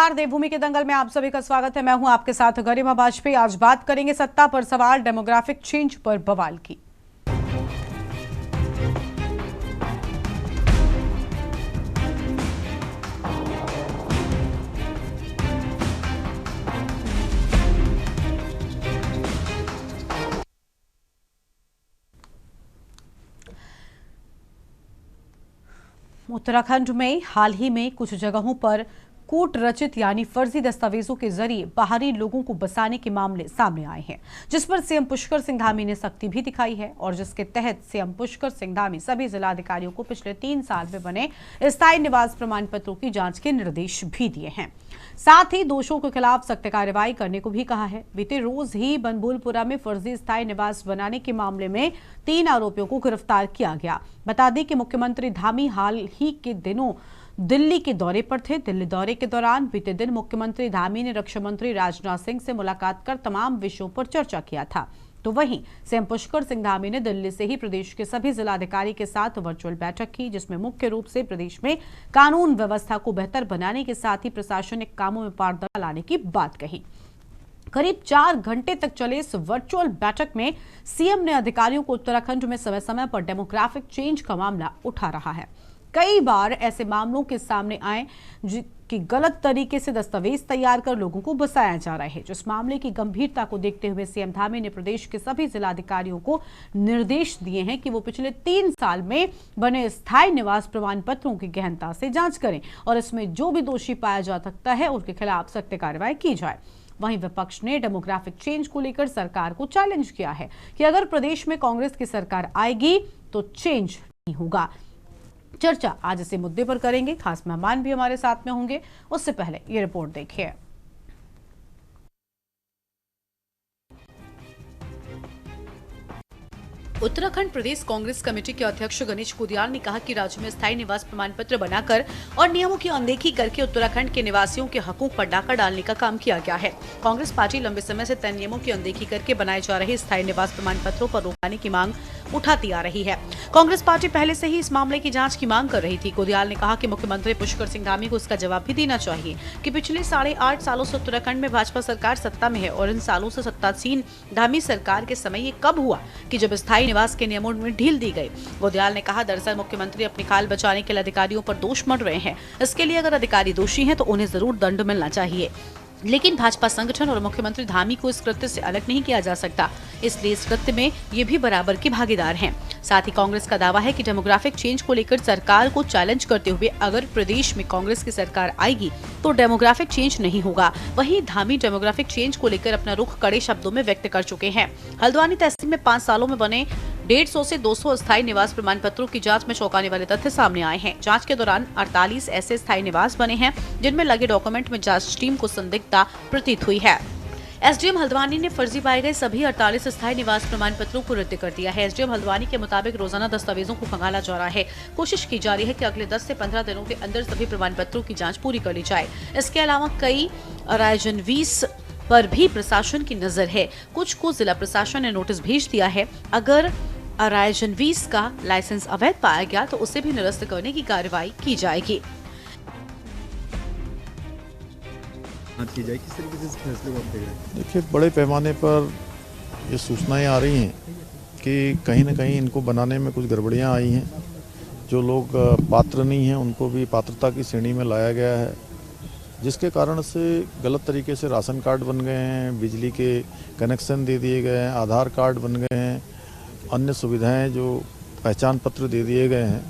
देवभूमि के दंगल में आप सभी का स्वागत है। मैं हूं आपके साथ गरिमा वाजपेयी। आज बात करेंगे सत्ता पर सवाल डेमोग्राफिक चेंज पर बवाल की। उत्तराखंड में हाल ही में कुछ जगहों पर कूट रचित यानी फर्जी दस्तावेजों के जरिए बाहरी लोगों को बसाने के मामले सामने आए हैं, जिस पर सीएम पुष्कर सिंह धामी ने सख्ती भी दिखाई है और जिसके तहत सीएम पुष्कर सिंह धामी सभी जिलाधिकारियों को पिछले 3 साल में बने स्थायी निवास प्रमाण पत्रों की जांच के निर्देश भी दिए हैं। साथ ही दोषियों के खिलाफ सख्त कार्रवाई करने को भी कहा है। बीते रोज ही बनभूलपुरा में फर्जी स्थायी निवास बनाने के मामले में 3 आरोपियों को गिरफ्तार किया गया। बता दें कि मुख्यमंत्री धामी हाल ही के दिनों दिल्ली के दौरे पर थे। दिल्ली दौरे के दौरान बीते दिन मुख्यमंत्री धामी ने रक्षा मंत्री राजनाथ सिंह से मुलाकात कर तमाम विषयों पर चर्चा किया था। तो वहीं सीएम पुष्कर सिंह धामी ने दिल्ली से ही प्रदेश के सभी जिलाधिकारी के साथ वर्चुअल बैठक की, जिसमें मुख्य रूप से प्रदेश में कानून व्यवस्था को बेहतर बनाने के साथ ही प्रशासनिक कामों में पारदर्शिता लाने की बात कही। करीब 4 घंटे तक चले इस वर्चुअल बैठक में सीएम ने अधिकारियों को उत्तराखंड में समय समय पर डेमोग्राफिक चेंज का मामला उठा रहा है। कई बार ऐसे मामलों के सामने आए कि गलत तरीके से दस्तावेज तैयार कर लोगों को बसाया जा रहा है। जिस मामले की गंभीरता को देखते हुए सीएम धामी ने प्रदेश के सभी जिलाधिकारियों को निर्देश दिए हैं कि वो पिछले 3 साल में बने स्थायी निवास प्रमाण पत्रों की गहनता से जांच करें और इसमें जो भी दोषी पाया जा सकता है उनके खिलाफ सख्त कार्रवाई की जाए। वहीं विपक्ष ने डेमोग्राफिक चेंज को लेकर सरकार को चैलेंज किया है कि अगर प्रदेश में कांग्रेस की सरकार आएगी तो चेंज नहीं होगा। चर्चा आज इसी मुद्दे पर करेंगे। खास मेहमान भी हमारे साथ में होंगे। उससे पहले ये रिपोर्ट देखिए। उत्तराखंड प्रदेश कांग्रेस कमेटी के अध्यक्ष गणेश कुदियाल ने कहा कि राज्य में स्थायी निवास प्रमाण पत्र बनाकर और नियमों की अनदेखी करके उत्तराखंड के निवासियों के हकों पर डाका डालने का काम किया गया है। कांग्रेस पार्टी लंबे समय से तय नियमों की अनदेखी करके बनाए जा रहे स्थायी निवास प्रमाण पत्रों पर रोकने की मांग उठाती आ रही है। कांग्रेस पार्टी पहले से ही इस मामले की जांच की मांग कर रही थी। कुदियाल ने कहा कि मुख्यमंत्री पुष्कर सिंह धामी को इसका जवाब भी देना चाहिए कि पिछले 8.5 सालों से उत्तराखंड में भाजपा सरकार सत्ता में है और इन सालों से सत्तासीन धामी सरकार के समय ये कब हुआ कि जब स्थायी निवास के नियमों में ढील दी गई। कुदियाल ने कहा, दरअसल मुख्यमंत्री अपनी खाल बचाने के लिए अधिकारियों पर दोष मढ़ रहे हैं। इसके लिए अगर अधिकारी दोषी हैं तो उन्हें जरूर दंड मिलना चाहिए, लेकिन भाजपा संगठन और मुख्यमंत्री धामी को इस कृत्य से अलग नहीं किया जा सकता, इसलिए इस कृत्य में ये भी बराबर के भागीदार हैं। साथ ही कांग्रेस का दावा है कि डेमोग्राफिक चेंज को लेकर सरकार को चैलेंज करते हुए अगर प्रदेश में कांग्रेस की सरकार आएगी तो डेमोग्राफिक चेंज नहीं होगा। वहीं धामी डेमोग्राफिक चेंज को लेकर अपना रुख कड़े शब्दों में व्यक्त कर चुके हैं। हल्द्वानी तहसील में 5 सालों में बने 150 से 200 स्थायी निवास प्रमाण पत्रों की जांच में चौंकाने वाले तथ्य सामने आए हैं। जांच के दौरान 48 ऐसे स्थायी निवास बने हैं जिनमें लगे डॉक्यूमेंट में जांच टीम को संदिग्धता प्रतीत हुई है। एसडीएम हल्द्वानी ने फर्जी पाए गए सभी 48 स्थायी निवास प्रमाण पत्रों को रद्द कर दिया है। एसडीएम हल्द्वानी के मुताबिक रोजाना दस्तावेजों को खंगाला जा रहा है। कोशिश की जा रही है कि अगले 10 से 15 दिनों के अंदर सभी प्रमाण पत्रों की जांच पूरी कर ली जाए। इसके अलावा कई अराइजन वीस पर भी प्रशासन की नजर है। कुछ को जिला प्रशासन ने नोटिस भेज दिया है। अगर अराइजन 20 का लाइसेंस अवैध पाया गया तो उसे भी निरस्त करने की कार्रवाई की जाएगी। किस तरीके से इस फैसले को आप देख रहे हैं? देखिए, बड़े पैमाने पर ये सूचनाएं आ रही हैं कि कहीं ना कहीं इनको बनाने में कुछ गड़बड़ियां आई हैं। जो लोग पात्र नहीं हैं उनको भी पात्रता की श्रेणी में लाया गया है, जिसके कारण से गलत तरीके से राशन कार्ड बन गए हैं, बिजली के कनेक्शन दे दिए गए हैं, आधार कार्ड बन गए हैं, अन्य सुविधाएं जो पहचान पत्र दे दिए गए हैं।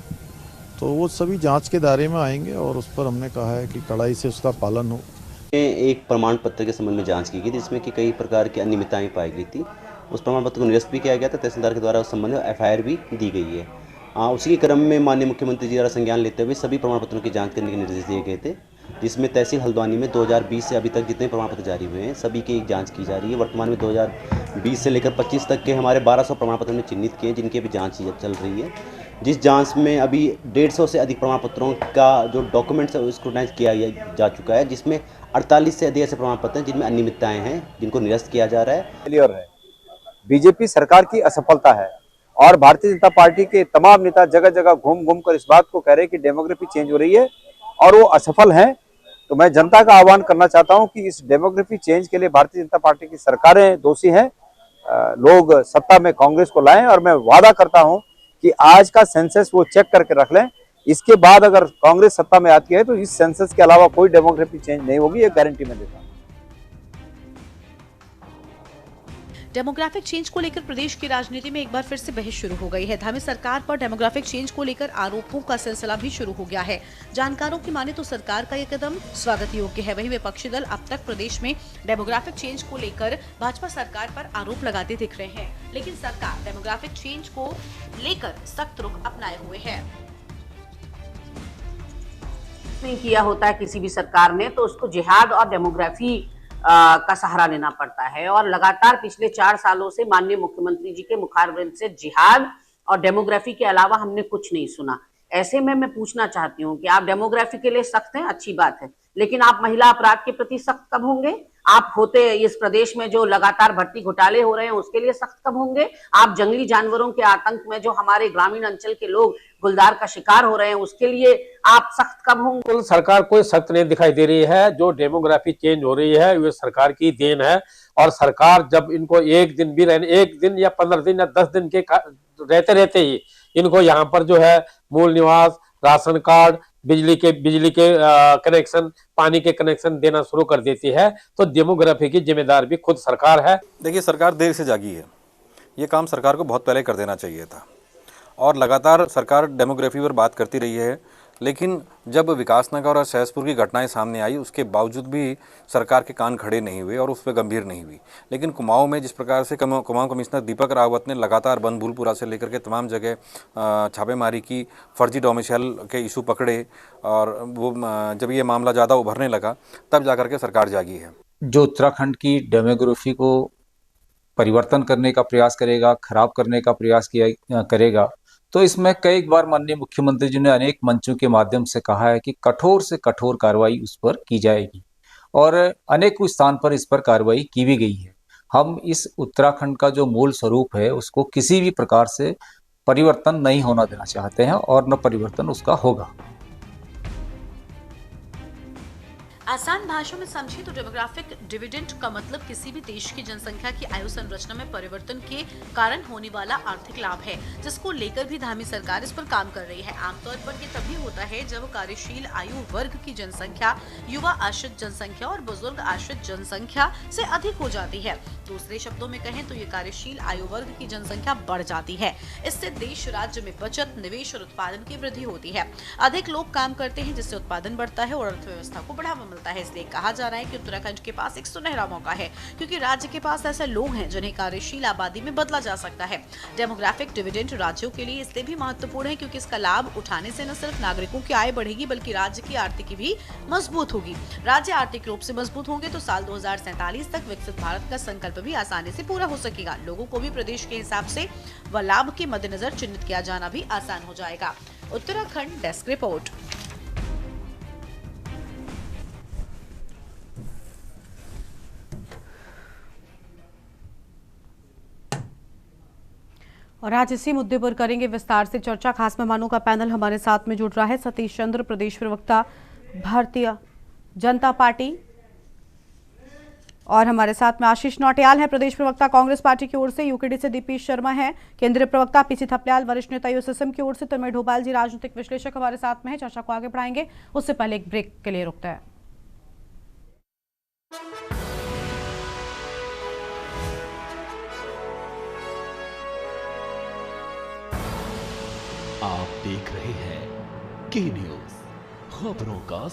तो वो सभी जांच के दायरे में आएंगे और उस पर हमने कहा है कि कड़ाई से उसका पालन हो। एक प्रमाण पत्र के संबंध में जांच की गई थी जिसमें कि कई प्रकार की अनियमितताएं पाई गई थी। उस प्रमाण पत्र को निरस्त भी किया गया था। तहसीलदार के द्वारा उस संबंध में एफआईआर भी दी गई है। उसी के क्रम में माननीय मुख्यमंत्री जी द्वारा संज्ञान लेते हुए सभी प्रमाण पत्रों की जांच करने के निर्देश दिए गए थे, जिसमें तहसील हल्द्वानी में 2020 से अभी तक जितने प्रमाण पत्र जारी हुए हैं सभी की जांच की जा रही है। वर्तमान में 2020 से लेकर 25 तक के हमारे 1200 प्रमाण पत्र में चिन्हित किए, जिनकी अभी जांच चल रही है। जिस जांच में अभी 150 से अधिक प्रमाण पत्रों का जो डॉक्यूमेंट्स है स्क्रूटाइज किया जा चुका है, जिसमें 48 से अधिक ऐसे प्रमाण पत्र हैं जिनमें अनियमितताएं हैं, जिनको निरस्त किया जा रहा है। फेलियर है, बीजेपी सरकार की असफलता है और भारतीय जनता पार्टी के तमाम नेता जगह जगह घूम घूम कर इस बात को कह रहे हैं कि डेमोग्राफी चेंज हो रही है और वो असफल हैं। तो मैं जनता का आह्वान करना चाहता हूं कि इस डेमोग्राफी चेंज के लिए भारतीय जनता पार्टी की सरकारें दोषी हैं। लोग सत्ता में कांग्रेस को लाएं और मैं वादा करता हूं कि आज का सेंसस वो चेक करके रख लें। इसके बाद अगर कांग्रेस सत्ता में आती है तो इस सेंसस के अलावा कोई डेमोग्राफी चेंज नहीं होगी, ये गारंटी मैं देता हूं। डेमोग्राफिक चेंज को लेकर प्रदेश की राजनीति में एक बार फिर से बहस शुरू हो गई है। धामी सरकार पर डेमोग्राफिक चेंज को लेकर आरोपों का सिलसिला भी शुरू हो गया है। जानकारों की माने तो सरकार का यह कदम स्वागत योग्य है। वहीं विपक्षी दल अब तक प्रदेश में डेमोग्राफिक चेंज को लेकर भाजपा सरकार पर आरोप लगाते दिख रहे हैं, लेकिन सरकार डेमोग्राफिक चेंज को लेकर सख्त रुख अपनाए हुए है। नहीं किया होता है किसी भी सरकार ने तो उसको जिहाद और डेमोग्राफी का सहारा लेना पड़ता है। और लगातार पिछले 4 सालों से माननीय मुख्यमंत्री जी के मुखारबिंद से जिहाद और डेमोग्राफी के अलावा हमने कुछ नहीं सुना। ऐसे में मैं पूछना चाहती हूँ कि आप डेमोग्राफी के लिए सख्त हैं, अच्छी बात है, लेकिन आप महिला अपराध के प्रति सख्त कब होंगे? आप होते इस प्रदेश में जो लगातार भर्ती घोटाले हो रहे हैं उसके लिए सख्त कब होंगे? आप जंगली जानवरों के आतंक में जो हमारे ग्रामीण अंचल के लोग गुलदार का शिकार हो रहे हैं उसके लिए आप सख्त कब होंगे? सरकार कोई सख्त नहीं दिखाई दे रही है। जो डेमोग्राफी चेंज हो रही है वो सरकार की देन है। और सरकार जब इनको एक दिन भी रहने, 1 दिन या 15 दिन या 10 दिन के रहते रहते ही इनको यहाँ पर जो है मूल निवास, राशन कार्ड, बिजली के कनेक्शन, पानी के कनेक्शन देना शुरू कर देती है, तो डेमोग्राफी की जिम्मेदार भी खुद सरकार है। देखिए, सरकार देर से जागी है। ये काम सरकार को बहुत पहले कर देना चाहिए था और लगातार सरकार डेमोग्राफी पर बात करती रही है, लेकिन जब विकासनगर और सहसपुर की घटनाएं सामने आई उसके बावजूद भी सरकार के कान खड़े नहीं हुए और उस पर गंभीर नहीं हुई। लेकिन कुमाऊं में जिस प्रकार से कुमाऊं कमिश्नर दीपक रावत ने लगातार बनभूलपुरा से लेकर के तमाम जगह छापेमारी की, फर्जी डोमिसाइल के इशू पकड़े और वो जब ये मामला ज़्यादा उभरने लगा तब जाकर के सरकार जागी है। जो उत्तराखंड की डेमोग्राफी को परिवर्तन करने का प्रयास करेगा, खराब करने का प्रयास करेगा, तो इसमें कई बार माननीय मुख्यमंत्री जी ने अनेक मंचों के माध्यम से कहा है कि कठोर से कठोर कार्रवाई उस पर की जाएगी और अनेक स्थान पर इस पर कार्रवाई की भी गई है। हम इस उत्तराखंड का जो मूल स्वरूप है उसको किसी भी प्रकार से परिवर्तन नहीं होना देना चाहते हैं और न परिवर्तन उसका होगा। आसान भाषा में समझे तो डेमोग्राफिक डिविडेंड का मतलब किसी भी देश की जनसंख्या की आयु संरचना में परिवर्तन के कारण होने वाला आर्थिक लाभ है, जिसको लेकर भी धामी सरकार इस पर काम कर रही है। आमतौर पर ये तभी होता है जब कार्यशील आयु वर्ग की जनसंख्या युवा आश्रित जनसंख्या और बुजुर्ग आश्रित जनसंख्या से अधिक हो जाती है। दूसरे शब्दों में कहें तो ये कार्यशील आयु वर्ग की जनसंख्या बढ़ जाती है। इससे देश राज्य में बचत, निवेश और उत्पादन की वृद्धि होती है। अधिक लोग काम करते हैं जिससे उत्पादन बढ़ता है और अर्थव्यवस्था को बढ़ावा मिलता है। इसलिए कहा जा रहा है कि उत्तराखंड के पास एक सुनहरा मौका है, क्योंकि राज्य के पास ऐसे लोग हैं जिन्हें कार्यशील आबादी में बदला जा सकता है। डेमोग्राफिक डिविडेंड राज्यों के लिए इसलिए भी महत्वपूर्ण है क्योंकि इसका लाभ उठाने से न सिर्फ नागरिकों की आय बढ़ेगी बल्कि राज्य की आर्थिकी भी मजबूत होगी। राज्य आर्थिक रूप से मजबूत होंगे तो साल 2047 तक विकसित भारत का संकल्प भी आसानी से पूरा हो सकेगा। लोगों को भी प्रदेश के हिसाब से व लाभ के मद्देनजर चिन्हित किया जाना भी आसान हो जाएगा। Uttarakhand desk report. और आज इसी मुद्दे पर करेंगे विस्तार से चर्चा। खास मेहमानों का पैनल हमारे साथ में जुड़ रहा है। सतीश चंद्र, प्रदेश प्रवक्ता भारतीय जनता पार्टी, और हमारे साथ में आशीष नौटियाल है, प्रदेश प्रवक्ता कांग्रेस पार्टी की ओर से। यूकेडी से दीपी शर्मा है, केंद्रीय प्रवक्ता। पीसी थपलियाल, वरिष्ठ नेता यूएसएसएम की ओर से। तन्मय ढोपाल जी, राजनीतिक विश्लेषक, हमारे साथ में है। चर्चा को आगे बढ़ाएंगे, उससे पहले एक ब्रेक के लिए रुकते हैं। आप देख रहे हैं के न्यूज, खबरों का।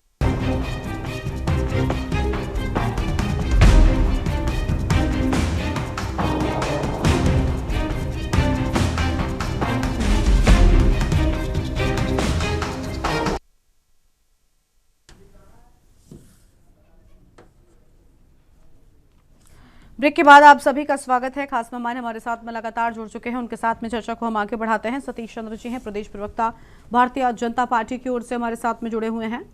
ब्रेक के बाद आप सभी का स्वागत है। खास मेहमान हमारे साथ में लगातार जुड़ चुके हैं, उनके साथ में चर्चा को हम आगे बढ़ाते हैं। सतीश चंद्र जी हैं, प्रदेश प्रवक्ता भारतीय जनता पार्टी की ओर से हमारे साथ में जुड़े हुए हैं।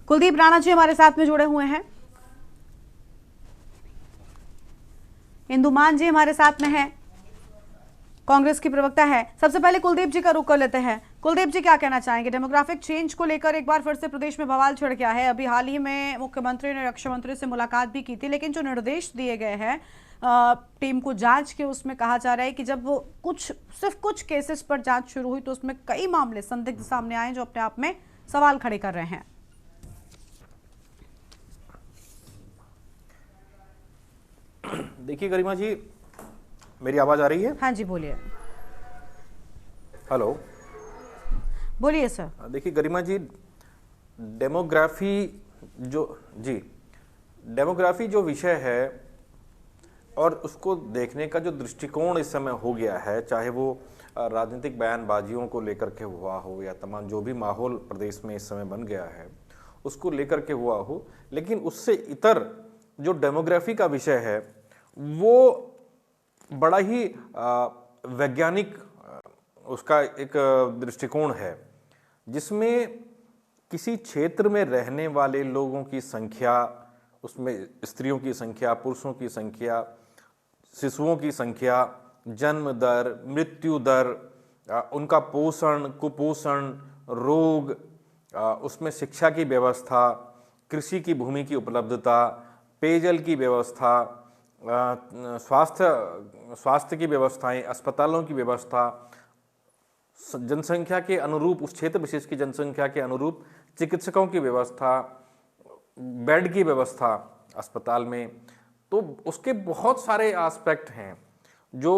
कुलदीप राणा जी हमारे साथ में जुड़े हुए हैं, इंदुमान जी हमारे साथ में हैं, कांग्रेस की प्रवक्ता है। सबसे पहले कुलदीप जी का रुख कर लेते हैं। कुलदीप जी क्या कहना चाहेंगे? डेमोग्राफिक चेंज को लेकर एक बार फिर से प्रदेश में बवाल छिड़ गया है। अभी हाल ही में मुख्यमंत्री ने रक्षा मंत्री से मुलाकात भी की थी, लेकिन जो निर्देश दिए गए हैं टीम को जांच के, उसमें कहा जा रहा है कि जब वो सिर्फ कुछ केसेस पर जांच शुरू हुई तो उसमें कई मामले संदिग्ध सामने आए जो अपने आप में सवाल खड़े कर रहे हैं। देखिए गरिमा जी, मेरी आवाज आ रही है? हाँ जी बोलिए। हेलो, बोलिए सर। देखिए गरिमा जी, डेमोग्राफी जो विषय है और उसको देखने का जो दृष्टिकोण इस समय हो गया है, चाहे वो राजनीतिक बयानबाजियों को लेकर के हुआ हो या तमाम जो भी माहौल प्रदेश में इस समय बन गया है उसको लेकर के हुआ हो, लेकिन उससे इतर जो डेमोग्राफी का विषय है वो बड़ा ही वैज्ञानिक उसका एक दृष्टिकोण है, जिसमें किसी क्षेत्र में रहने वाले लोगों की संख्या, उसमें स्त्रियों की संख्या, पुरुषों की संख्या, शिशुओं की संख्या, जन्म दर, मृत्यु दर, उनका पोषण, कुपोषण, रोग, उसमें शिक्षा की व्यवस्था, कृषि की भूमि की उपलब्धता, पेयजल की व्यवस्था, स्वास्थ्य की व्यवस्थाएं, अस्पतालों की व्यवस्था, जनसंख्या के अनुरूप, उस क्षेत्र विशेष की जनसंख्या के अनुरूप चिकित्सकों की व्यवस्था, बेड की व्यवस्था अस्पताल में, तो उसके बहुत सारे एस्पेक्ट हैं जो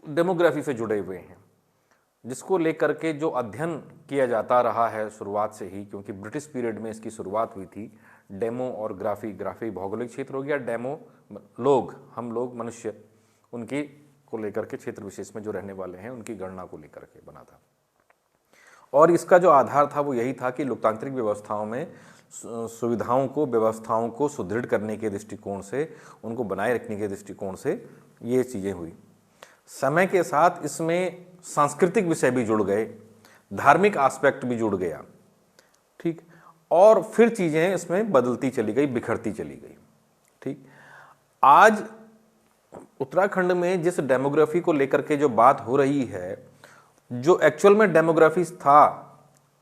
डेमोग्राफी से जुड़े हुए हैं, जिसको लेकर के जो अध्ययन किया जाता रहा है शुरुआत से ही, क्योंकि ब्रिटिश पीरियड में इसकी शुरुआत हुई थी। डेमो और ग्राफी भौगोलिक क्षेत्र हो गया, डेमो लोग, हम लोग मनुष्य, उनकी को लेकर के क्षेत्र विशेष में जो रहने वाले हैं उनकी गणना को लेकर के बना था। और इसका जो आधार था वो यही था कि लोकतांत्रिक व्यवस्थाओं में सुविधाओं को, व्यवस्थाओं को सुदृढ़ करने के दृष्टिकोण से, उनको बनाए रखने के दृष्टिकोण से ये चीज़ें हुई। समय के साथ इसमें सांस्कृतिक विषय भी जुड़ गए, धार्मिक एस्पेक्ट भी जुड़ गया, ठीक, और फिर चीज़ें इसमें बदलती चली गई, बिखरती चली गई, ठीक। आज उत्तराखंड में जिस डेमोग्राफी को लेकर के जो बात हो रही है, जो एक्चुअल में डेमोग्राफी था,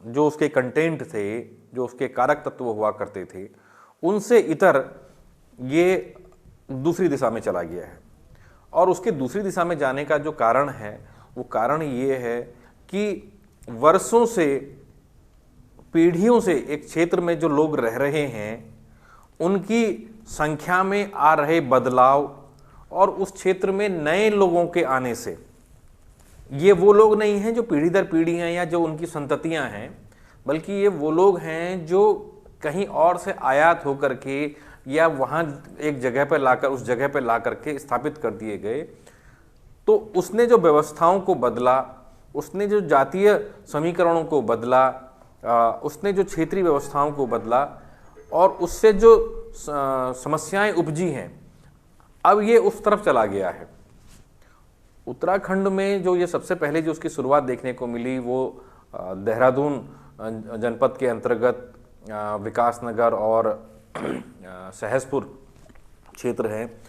जो उसके कंटेंट थे, जो उसके कारक तत्व हुआ करते थे, उनसे इतर ये दूसरी दिशा में चला गया है। और उसके दूसरी दिशा में जाने का जो कारण है वो कारण ये है कि वर्षों से, पीढ़ियों से एक क्षेत्र में जो लोग रह रहे हैं उनकी संख्या में आ रहे बदलाव और उस क्षेत्र में नए लोगों के आने से, ये वो लोग नहीं हैं जो पीढ़ी दर पीढ़ी हैं या जो उनकी संततियां हैं, बल्कि ये वो लोग हैं जो कहीं और से आयात होकर के या वहाँ एक जगह पर लाकर, उस जगह पर ला करके स्थापित कर दिए गए। तो उसने जो व्यवस्थाओं को बदला, उसने जो जातीय समीकरणों को बदला, उसने जो क्षेत्रीय व्यवस्थाओं को बदला और उससे जो समस्याएं उपजी हैं, अब ये उस तरफ चला गया है। उत्तराखंड में जो ये सबसे पहले जो उसकी शुरुआत देखने को मिली वो देहरादून जनपद के अंतर्गत विकासनगर और सहसपुर क्षेत्र है,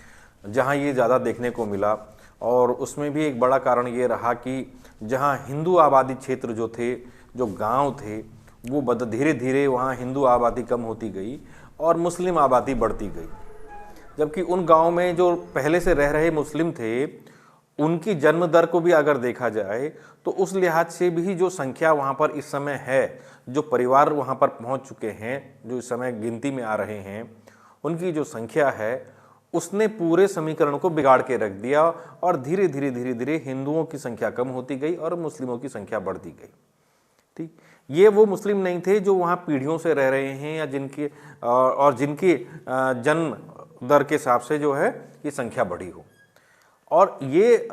जहाँ ये ज़्यादा देखने को मिला। और उसमें भी एक बड़ा कारण ये रहा कि जहाँ हिंदू आबादी क्षेत्र जो थे, जो गांव थे, वो धीरे धीरे वहाँ हिंदू आबादी कम होती गई और मुस्लिम आबादी बढ़ती गई। जबकि उन गांव में जो पहले से रह रहे मुस्लिम थे, उनकी जन्म दर को भी अगर देखा जाए तो उस लिहाज से भी जो संख्या वहाँ पर इस समय है, जो परिवार वहाँ पर पहुँच चुके हैं, जो इस समय गिनती में आ रहे हैं, उनकी जो संख्या है उसने पूरे समीकरण को बिगाड़ के रख दिया और धीरे धीरे हिंदुओं की संख्या कम होती गई और मुस्लिमों की संख्या बढ़ती गई, ठीक। ये वो मुस्लिम नहीं थे जो वहाँ पीढ़ियों से रह रहे हैं या जिनकी जन्म दर के हिसाब से जो है ये संख्या बढ़ी हो। और ये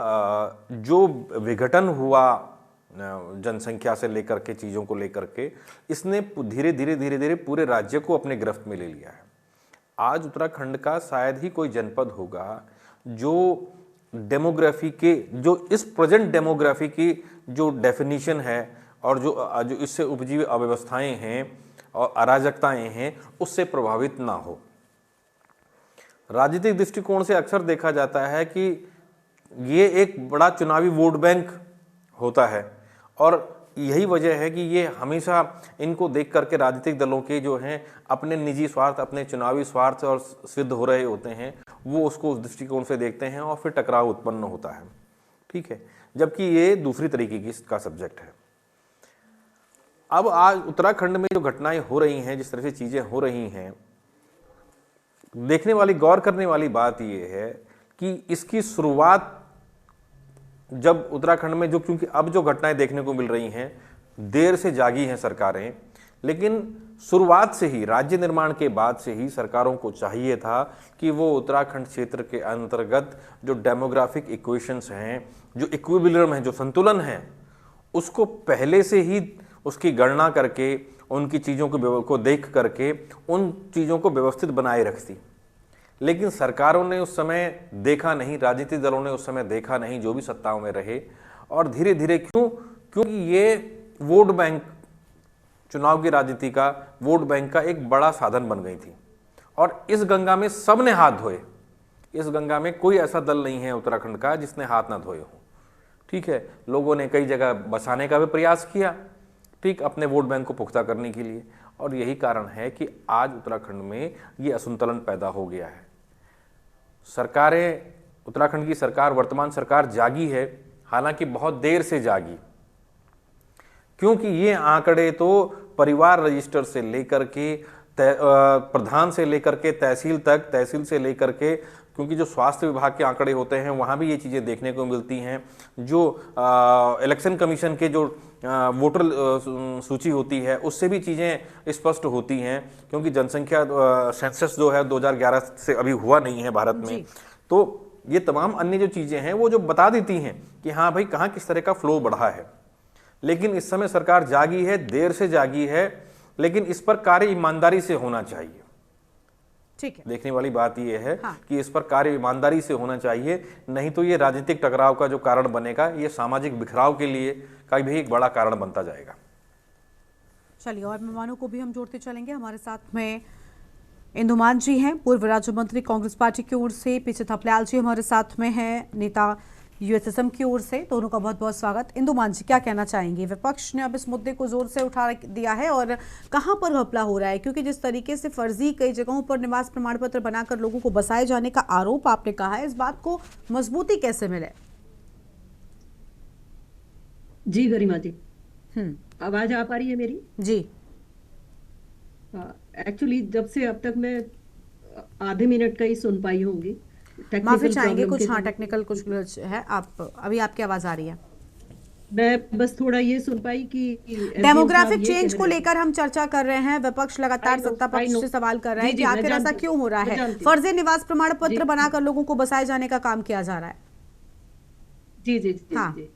जो विघटन हुआ जनसंख्या से लेकर के, चीज़ों को लेकर के, इसने धीरे धीरे पूरे राज्य को अपने गिरफ्त में ले लिया है। आज उत्तराखंड का शायद ही कोई जनपद होगा जो डेमोग्राफी के, जो इस प्रेजेंट डेमोग्राफी की जो डेफिनीशन है और जो इससे उपजी अव्यवस्थाएं हैं और अराजकताएं हैं उससे प्रभावित ना हो। राजनीतिक दृष्टिकोण से अक्सर देखा जाता है कि ये एक बड़ा चुनावी वोट बैंक होता है और यही वजह है कि ये हमेशा इनको देख करके राजनीतिक दलों के जो हैं अपने निजी स्वार्थ, अपने चुनावी स्वार्थ और सिद्ध हो रहे होते हैं, वो उसको उस दृष्टिकोण से देखते हैं और फिर टकराव उत्पन्न होता है। ठीक है, जबकि ये दूसरी तरीके की का सब्जेक्ट है। अब आज उत्तराखंड में जो घटनाएं हो रही हैं, जिस तरह से चीज़ें हो रही हैं, देखने वाली, गौर करने वाली बात ये है कि इसकी शुरुआत जब उत्तराखंड में जो, क्योंकि अब जो घटनाएं देखने को मिल रही हैं, देर से जागी हैं सरकारें, लेकिन शुरुआत से ही, राज्य निर्माण के बाद से ही सरकारों को चाहिए था कि वो उत्तराखंड क्षेत्र के अंतर्गत जो डेमोग्राफिक इक्वेशंस हैं, जो इक्विलिब्रियम है, जो संतुलन है, उसको पहले से ही उसकी गणना करके, उनकी चीज़ों को देख करके उन चीज़ों को व्यवस्थित बनाए रखती। लेकिन सरकारों ने उस समय देखा नहीं, राजनीतिक दलों ने उस समय देखा नहीं, जो भी सत्ताओं में रहे, और धीरे धीरे क्योंकि ये वोट बैंक, चुनाव की राजनीति का वोट बैंक का एक बड़ा साधन बन गई थी और इस गंगा में सब ने हाथ धोए। इस गंगा में कोई ऐसा दल नहीं है उत्तराखंड का जिसने हाथ ना धोए हो। ठीक है, लोगों ने कई जगह बसाने का भी प्रयास किया, ठीक, अपने वोट बैंक को पुख्ता करने के लिए, और यही कारण है कि आज उत्तराखंड में ये असंतुलन पैदा हो गया है। सरकारें, उत्तराखंड की सरकार, वर्तमान सरकार जागी है, हालांकि बहुत देर से जागी, क्योंकि ये आंकड़े तो परिवार रजिस्टर से लेकर के प्रधान से लेकर के तहसील तक, तहसील से लेकर के, क्योंकि जो स्वास्थ्य विभाग के आंकड़े होते हैं वहाँ भी ये चीज़ें देखने को मिलती हैं, जो इलेक्शन कमीशन के जो वोटर सूची होती है उससे भी चीज़ें स्पष्ट होती हैं, क्योंकि जनसंख्या सेंसस जो है 2011 से अभी हुआ नहीं है भारत में, तो ये तमाम अन्य जो चीज़ें हैं वो जो बता देती हैं कि हाँ भाई कहाँ किस तरह का फ्लो बढ़ा है। लेकिन इस समय सरकार जागी है, देर से जागी है, लेकिन इस पर कार्य ईमानदारी से होना चाहिए। ठीक है, देखने वाली बात यह है हाँ। कि इस पर कार्य ईमानदारी से होना चाहिए, नहीं तो ये राजनीतिक टकराव का जो कारण बनेगा, ये सामाजिक बिखराव के लिए का भी एक बड़ा कारण बनता जाएगा। चलिए, और मेहमानों को भी हम जोड़ते चलेंगे। हमारे साथ में इंदुमान जी हैं, पूर्व राज्य मंत्री कांग्रेस पार्टी की ओर से, पीछे थपलियाल जी हमारे साथ में हैं, नेता यूएसएसएम की ओर से। दोनों का बहुत बहुत स्वागत। इंदुमान जी, क्या कहना चाहेंगे? विपक्ष ने अब इस मुद्दे को जोर से उठा दिया है और कहां पर घपला हो रहा है? क्योंकि जिस तरीके से फर्जी कई जगहों पर निवास प्रमाण पत्र बनाकर लोगों को बसाए जाने का आरोप आपने कहा है, इस बात को मजबूती कैसे मिले? जी गरिमा जी, आवाज आ पा रही है मेरी? जी। एक्चुअली जब से अब तक मैं आधे मिनट का ही सुन पाई होंगी। माफी चाहेंगे, कुछ टेक्निकल कुछ है। आप अभी आपकी आवाज आ रही है। मैं बस थोड़ा ये सुन पाई कि डेमोग्राफिक चेंज को लेकर हम चर्चा कर रहे हैं। विपक्ष लगातार सत्ता पक्ष से सवाल कर रहा है कि आखिर ऐसा क्यों हो रहा है? फर्जी निवास प्रमाण पत्र बनाकर लोगों को बसाए जाने का काम किया जा रहा है। जी जी जी, हाँ। जी।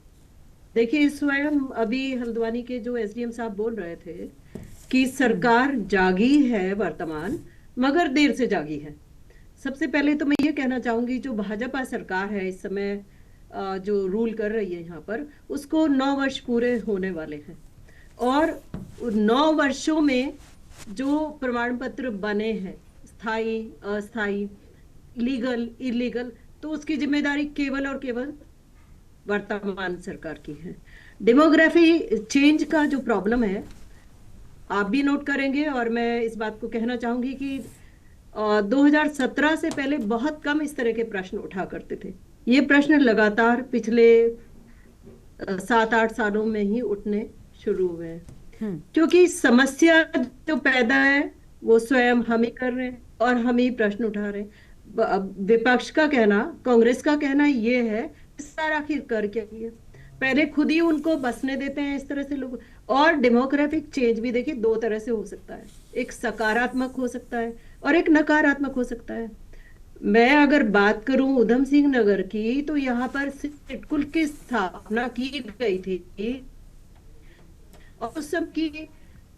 देखिए, स्वयं अभी हल्द्वानी के जो एसडीएम साहब बोल रहे थे कि सरकार जागी है वर्तमान, मगर देर से जागी है। सबसे पहले तो मैं ये कहना चाहूंगी, जो भाजपा सरकार है इस समय जो रूल कर रही है यहाँ पर, उसको 9 वर्ष पूरे होने वाले हैं, और 9 वर्षों में जो प्रमाण पत्र बने हैं, स्थायी, अस्थायी, लीगल, इलीगल, तो उसकी जिम्मेदारी केवल और केवल वर्तमान सरकार की है। डेमोग्राफी चेंज का जो प्रॉब्लम है, आप भी नोट करेंगे, और मैं इस बात को कहना चाहूंगी कि 2017 से पहले बहुत कम इस तरह के प्रश्न उठा करते थे। ये प्रश्न लगातार पिछले 7-8 सालों में ही उठने शुरू हुए हैं, क्योंकि समस्या जो पैदा है वो स्वयं हम ही कर रहे हैं और हम ही प्रश्न उठा रहे हैं। विपक्ष का कहना, कांग्रेस का कहना ये है, सारा आखिर कर क्या है, पहले खुद ही उनको बसने देते हैं इस तरह से लोग। और डेमोग्राफिक चेंज भी देखिए 2 तरह से हो सकता है, एक सकारात्मक हो सकता है और एक नकारात्मक हो सकता है। मैं अगर बात करूं उधम सिंह नगर की, तो यहाँ पर सिडकुल की स्थापना की गई थी और उस सब की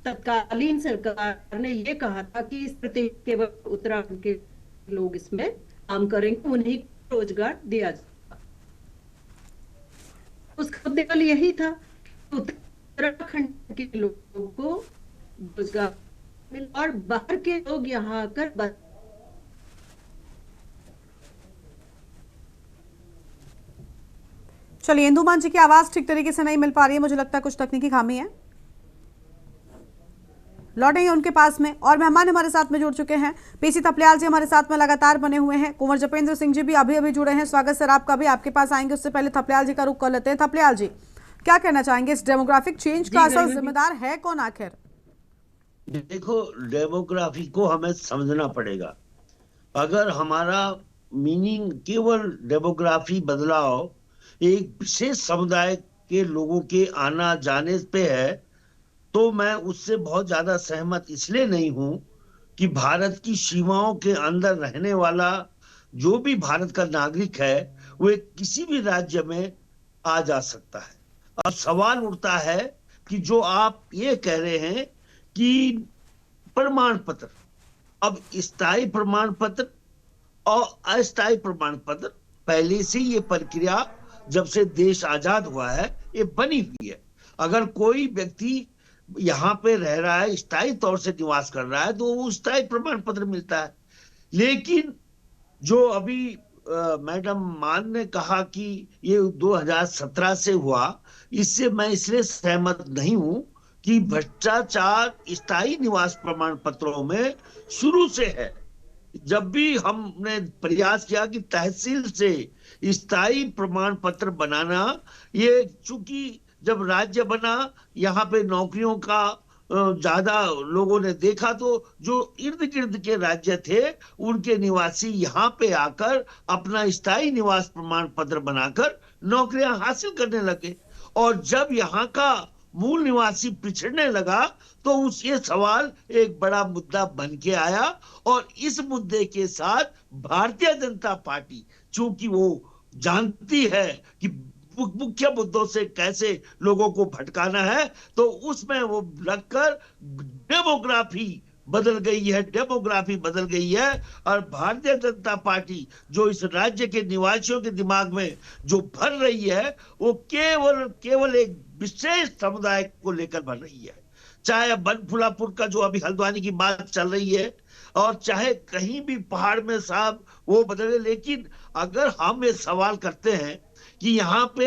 तत्कालीन सरकार ने ये कहा था कि इस प्रति केवल उत्तराखंड के लोग इसमें काम करेंगे, उन्हें रोजगार दिया जाए। उसका उद्देश्य यही था, उत्तराखंड के लोगों को रोजगार और बाहर के लोग यहाँ आकर चलिए, इंदुमान जी की आवाज ठीक तरीके से नहीं मिल पा रही है, मुझे लगता है कुछ तकनीकी खामी है। लौटेंगे उनके पास में। और मेहमान हमारे साथ में जुड़ चुके हैं, पीसी थपलियाल जी हमारे साथ में लगातार बने हुए हैं। कुंवर जपेंद्र सिंह जी भी अभी जुड़े हैं। स्वागत सर आपका भी। आपके पास आएंगे, उससे पहले थपलियाल जी का रुख कर लेते हैं। थपलियाल जी, क्या कहना चाहेंगे, इस डेमोग्राफिक चेंज का असल जिम्मेदार है कौन आखिर? देखो, डेमोग्राफी को हमें समझना पड़ेगा। अगर हमारा मीनिंग केवल डेमोग्राफी बदलाव एक विशेष समुदाय के लोगों के आना जाने पे है, तो मैं उससे बहुत ज्यादा सहमत इसलिए नहीं हूं कि भारत की सीमाओं के अंदर रहने वाला जो भी भारत का नागरिक है वो किसी भी राज्य में आ जा सकता है। अब सवाल उठता है कि जो आप ये कह रहे हैं कि प्रमाण पत्र, अब स्थायी प्रमाण पत्र और अस्थायी प्रमाण पत्र, पहले से ये प्रक्रिया जब से देश आजाद हुआ है ये बनी हुई है। अगर कोई व्यक्ति यहाँ पे रह रहा है, स्थायी तौर से निवास कर रहा है, तो वो स्थायी प्रमाण पत्र मिलता है। लेकिन जो अभी मैडम मान ने कहा कि ये 2017 से हुआ, इससे मैं इसलिए सहमत नहीं हूं कि भ्रष्टाचार स्थायी निवास प्रमाण पत्रों में शुरू से है। जब भी हमने प्रयास किया कि तहसील से स्थायी प्रमाण पत्र बनाना, ये चूंकि जब राज्य बना यहाँ पे नौकरियों का ज्यादा लोगों ने देखा, तो जो इर्द गिर्द के राज्य थे उनके निवासी यहाँ पे आकर अपना स्थायी निवास प्रमाण पत्र बनाकर नौकरियां हासिल करने लगे। और जब यहाँ का मूल निवासी पिछड़ने लगा तो उस ये सवाल एक बड़ा मुद्दा बन के आया। और इस मुद्दे के साथ भारतीय जनता पार्टी, चूंकि वो जानती है कि मुख्य मुद्दों से कैसे लोगों को भटकाना है, तो उसमें वो लगकर डेमोग्राफी बदल गई है, डेमोग्राफी बदल गई है। और भारतीय जनता पार्टी जो इस राज्य के निवासियों के दिमाग में जो भर रही है, वो केवल एक विशेष समुदाय को लेकर भर रही है। चाहे बनफुलापुर का जो अभी हल्द्वानी की बात चल रही है, और चाहे कहीं भी पहाड़ में साहब वो बदले। लेकिन अगर हम ये सवाल करते हैं कि यहाँ पे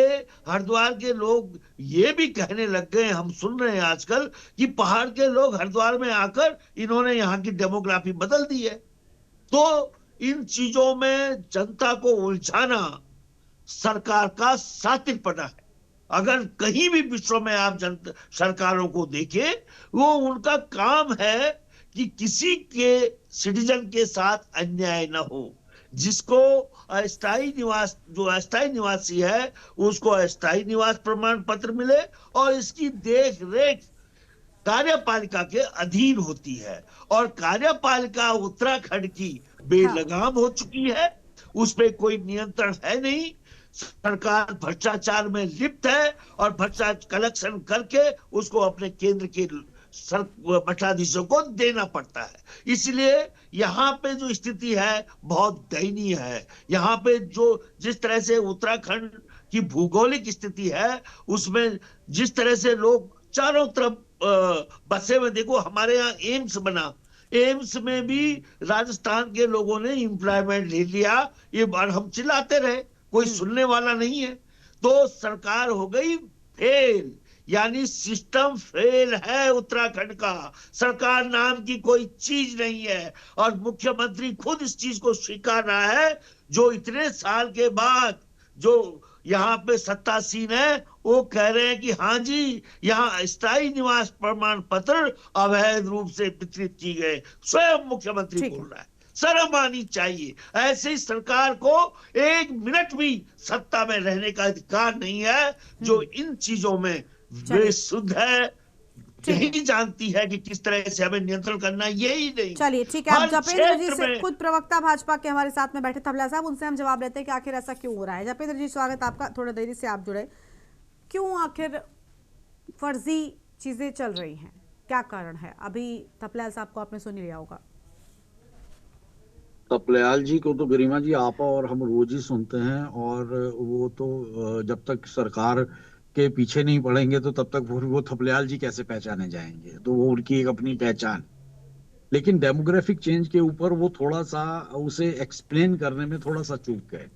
हरिद्वार के लोग ये भी कहने लग गए, हम सुन रहे हैं आजकल कि पहाड़ के लोग हरिद्वार में आकर इन्होंने यहाँ की डेमोग्राफी बदल दी है, तो इन चीजों में जनता को उलझाना सरकार का सातिरपना है। अगर कहीं भी विश्व में आप सरकारों को देखें, वो उनका काम है कि किसी के सिटीजन के साथ अन्याय न हो। जिसको अस्थायी निवास, जो अस्थायी निवासी है उसको अस्थायी निवास प्रमाण पत्र मिले, और इसकी देख रेख कार्यपालिका के अधीन होती है। और कार्यपालिका उत्तराखंड की बेलगाम हो चुकी है, उस पर कोई नियंत्रण है नहीं। सरकार भ्रष्टाचार में लिप्त है और भ्रष्टाचार कलेक्शन करके उसको अपने केंद्र के मठाधीशों को देना पड़ता है। इसलिए यहाँ पे जो स्थिति है बहुत दयनीय है। यहाँ पे जो जिस तरह से उत्तराखंड की भूगोलिक स्थिति है, उसमें जिस तरह से लोग चारों तरफ बसे में, देखो हमारे यहाँ एम्स बना, एम्स में भी राजस्थान के लोगों ने एम्प्लॉयमेंट ले लिया, ये बार हम चिल्लाते रहे, कोई सुनने वाला नहीं है। तो सरकार हो गई फेल, यानी सिस्टम फेल है उत्तराखंड का। सरकार नाम की कोई चीज नहीं है, और मुख्यमंत्री खुद इस चीज को स्वीकार रहा है। जो इतने साल के बाद जो यहाँ पे सत्तासीन है, वो कह रहे हैं कि हाँ जी, यहाँ स्थायी निवास प्रमाण पत्र अवैध रूप से वितरित की गए। स्वयं मुख्यमंत्री बोल रहा है। शर्म आनी चाहिए। ऐसी सरकार को एक मिनट भी सत्ता में रहने का अधिकार नहीं है, जो इन चीजों में बेसुध है, यही जानती है कि किस तरह से हमें नियंत्रण करना है, यही नहीं। चलिए ठीक है, आप जपेंद्र जी से, खुद प्रवक्ता भाजपा के हमारे साथ में बैठे थपलियाल साहब, उनसे हम जवाब लेते हैं कि आखिर ऐसा क्यों हो रहा है। जपेंद्र जी स्वागत आपका, थोड़ा देरी से आप जुड़े। क्यों आखिर फर्जी चीजें चल रही हैं, क्या कारण है? अभी थपलियाल साहब को आपने सुन लिया होगा। थपलियाल जी को तो गरिमा जी आप और हम रोज ही सुनते हैं, और वो तो जब तक सरकार के पीछे नहीं पड़ेंगे तो तब तक वो थपलियाल जी कैसे पहचाने जाएंगे, तो वो उनकी एक अपनी पहचान। लेकिन डेमोग्राफिक चेंज के ऊपर वो थोड़ा सा उसे एक्सप्लेन करने में थोड़ा सा चूक गए।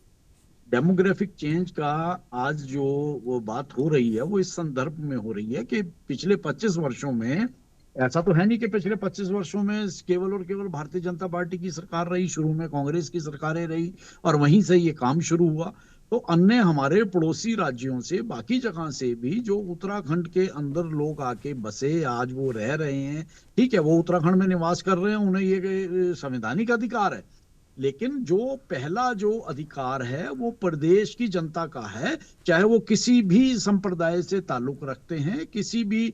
डेमोग्राफिक चेंज का आज जो वो बात हो रही है वो इस संदर्भ में हो रही है कि पिछले 25 वर्षों में, ऐसा तो है नहीं कि पिछले 25 वर्षों में केवल और केवल भारतीय जनता पार्टी की सरकार रही, शुरू में कांग्रेस की सरकारें रही और वहीं से ये काम शुरू हुआ। तो अन्य हमारे पड़ोसी राज्यों से, बाकी जगह से भी जो उत्तराखंड के अंदर लोग आके बसे, आज वो रह रहे हैं, ठीक है, वो उत्तराखंड में निवास कर रहे हैं, उन्हें ये संवैधानिक अधिकार है, लेकिन जो पहला जो अधिकार है वो प्रदेश की जनता का है, चाहे वो किसी भी संप्रदाय से ताल्लुक रखते हैं, किसी भी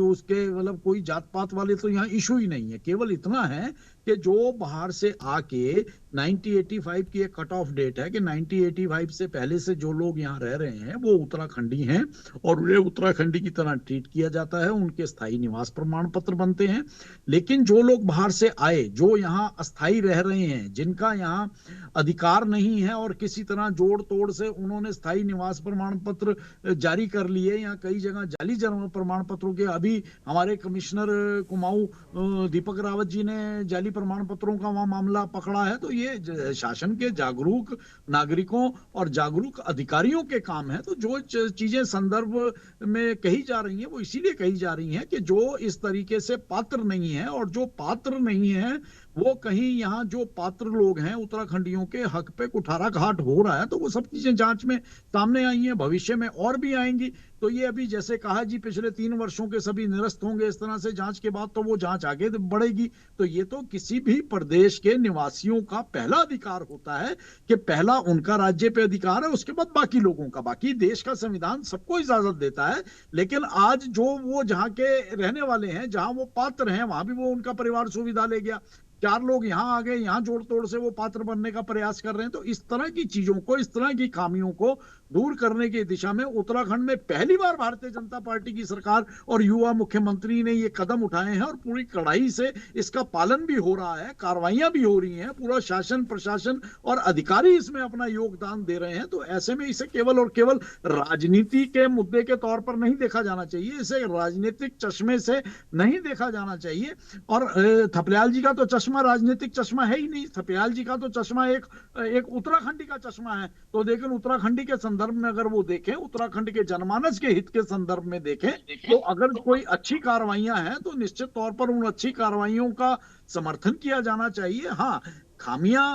उसके मतलब कोई जात पात वाले तो यहाँ इशू ही नहीं है। केवल इतना है कि जो बाहर से आके 1985 की एक कट ऑफ डेट है कि 1985 से पहले से जो लोग यहाँ रह रहे हैं वो उत्तराखंडी हैं और उन्हें उत्तराखंडी की तरह ट्रीट किया जाता है, उनके स्थायी निवास प्रमाण पत्र बनते हैं। लेकिन जो लोग बाहर से आए, जो यहाँ अस्थायी रह रहे हैं, जिनका यहाँ अधिकार नहीं है और किसी तरह जोड़ तोड़ से उन्होंने स्थायी निवास प्रमाण पत्र जारी कर लिए या कई जगह जाली प्रमाण पत्रों के, अभी हमारे कमिश्नर कुमाऊं दीपक रावत जी ने जाली प्रमाण पत्रों का वहां मामला पकड़ा है। तो ये शासन के जागरूक नागरिकों और जागरूक अधिकारियों के काम है। तो जो चीजें संदर्भ में कही जा रही हैं वो इसीलिए कही जा रही हैं कि जो इस तरीके से पात्र नहीं है और जो पात्र नहीं है वो कहीं यहाँ जो पात्र लोग हैं उत्तराखंडियों के हक पे कुठाराघात हो रहा है, तो वो सब चीजें जांच में सामने आई हैं, भविष्य में और भी आएंगी। तो ये अभी जैसे कहा जी पिछले 3 वर्षों के सभी निरस्त होंगे इस तरह से जांच के बाद, तो वो जांच आगे बढ़ेगी। तो ये तो किसी भी प्रदेश के निवासियों का पहला अधिकार होता है कि पहला उनका राज्य पे अधिकार है, उसके बाद बाकी लोगों का। बाकी देश का संविधान सबको इजाजत देता है, लेकिन आज जो वो जहाँ के रहने वाले हैं, जहां वो पात्र हैं, वहां भी वो उनका परिवार सुविधा ले गया, 4 लोग यहाँ आ गए, यहाँ जोड़ तोड़ से वो पात्र बनने का प्रयास कर रहे हैं। तो इस तरह की चीजों को, इस तरह की खामियों को दूर करने की दिशा में उत्तराखंड में पहली बार भारतीय जनता पार्टी की सरकार और युवा मुख्यमंत्री ने ये कदम उठाए हैं और पूरी कड़ाई से इसका पालन भी हो रहा है, कार्रवाइयां भी हो रही हैं, पूरा शासन प्रशासन और अधिकारी इसमें अपना योगदान दे रहे हैं। तो ऐसे में इसे केवल और केवल राजनीति के मुद्दे के तौर पर नहीं देखा जाना चाहिए, इसे राजनीतिक चश्मे से नहीं देखा जाना चाहिए। और थपलियाल जी का तो चश्मा राजनीतिक चश्मा है ही नहीं, थपलियाल जी का तो चश्मा एक उत्तराखंडी का चश्मा है। तो लेकिन उत्तराखंडी के संदर्भ में अगर वो देखें, उत्तराखंड के जनमानस के हित के संदर्भ में देखें, तो अगर कोई अच्छी कार्रवाइयां हैं तो निश्चित तौर पर उन अच्छी कार्रवाइयों का समर्थन किया जाना चाहिए। हाँ, खामियां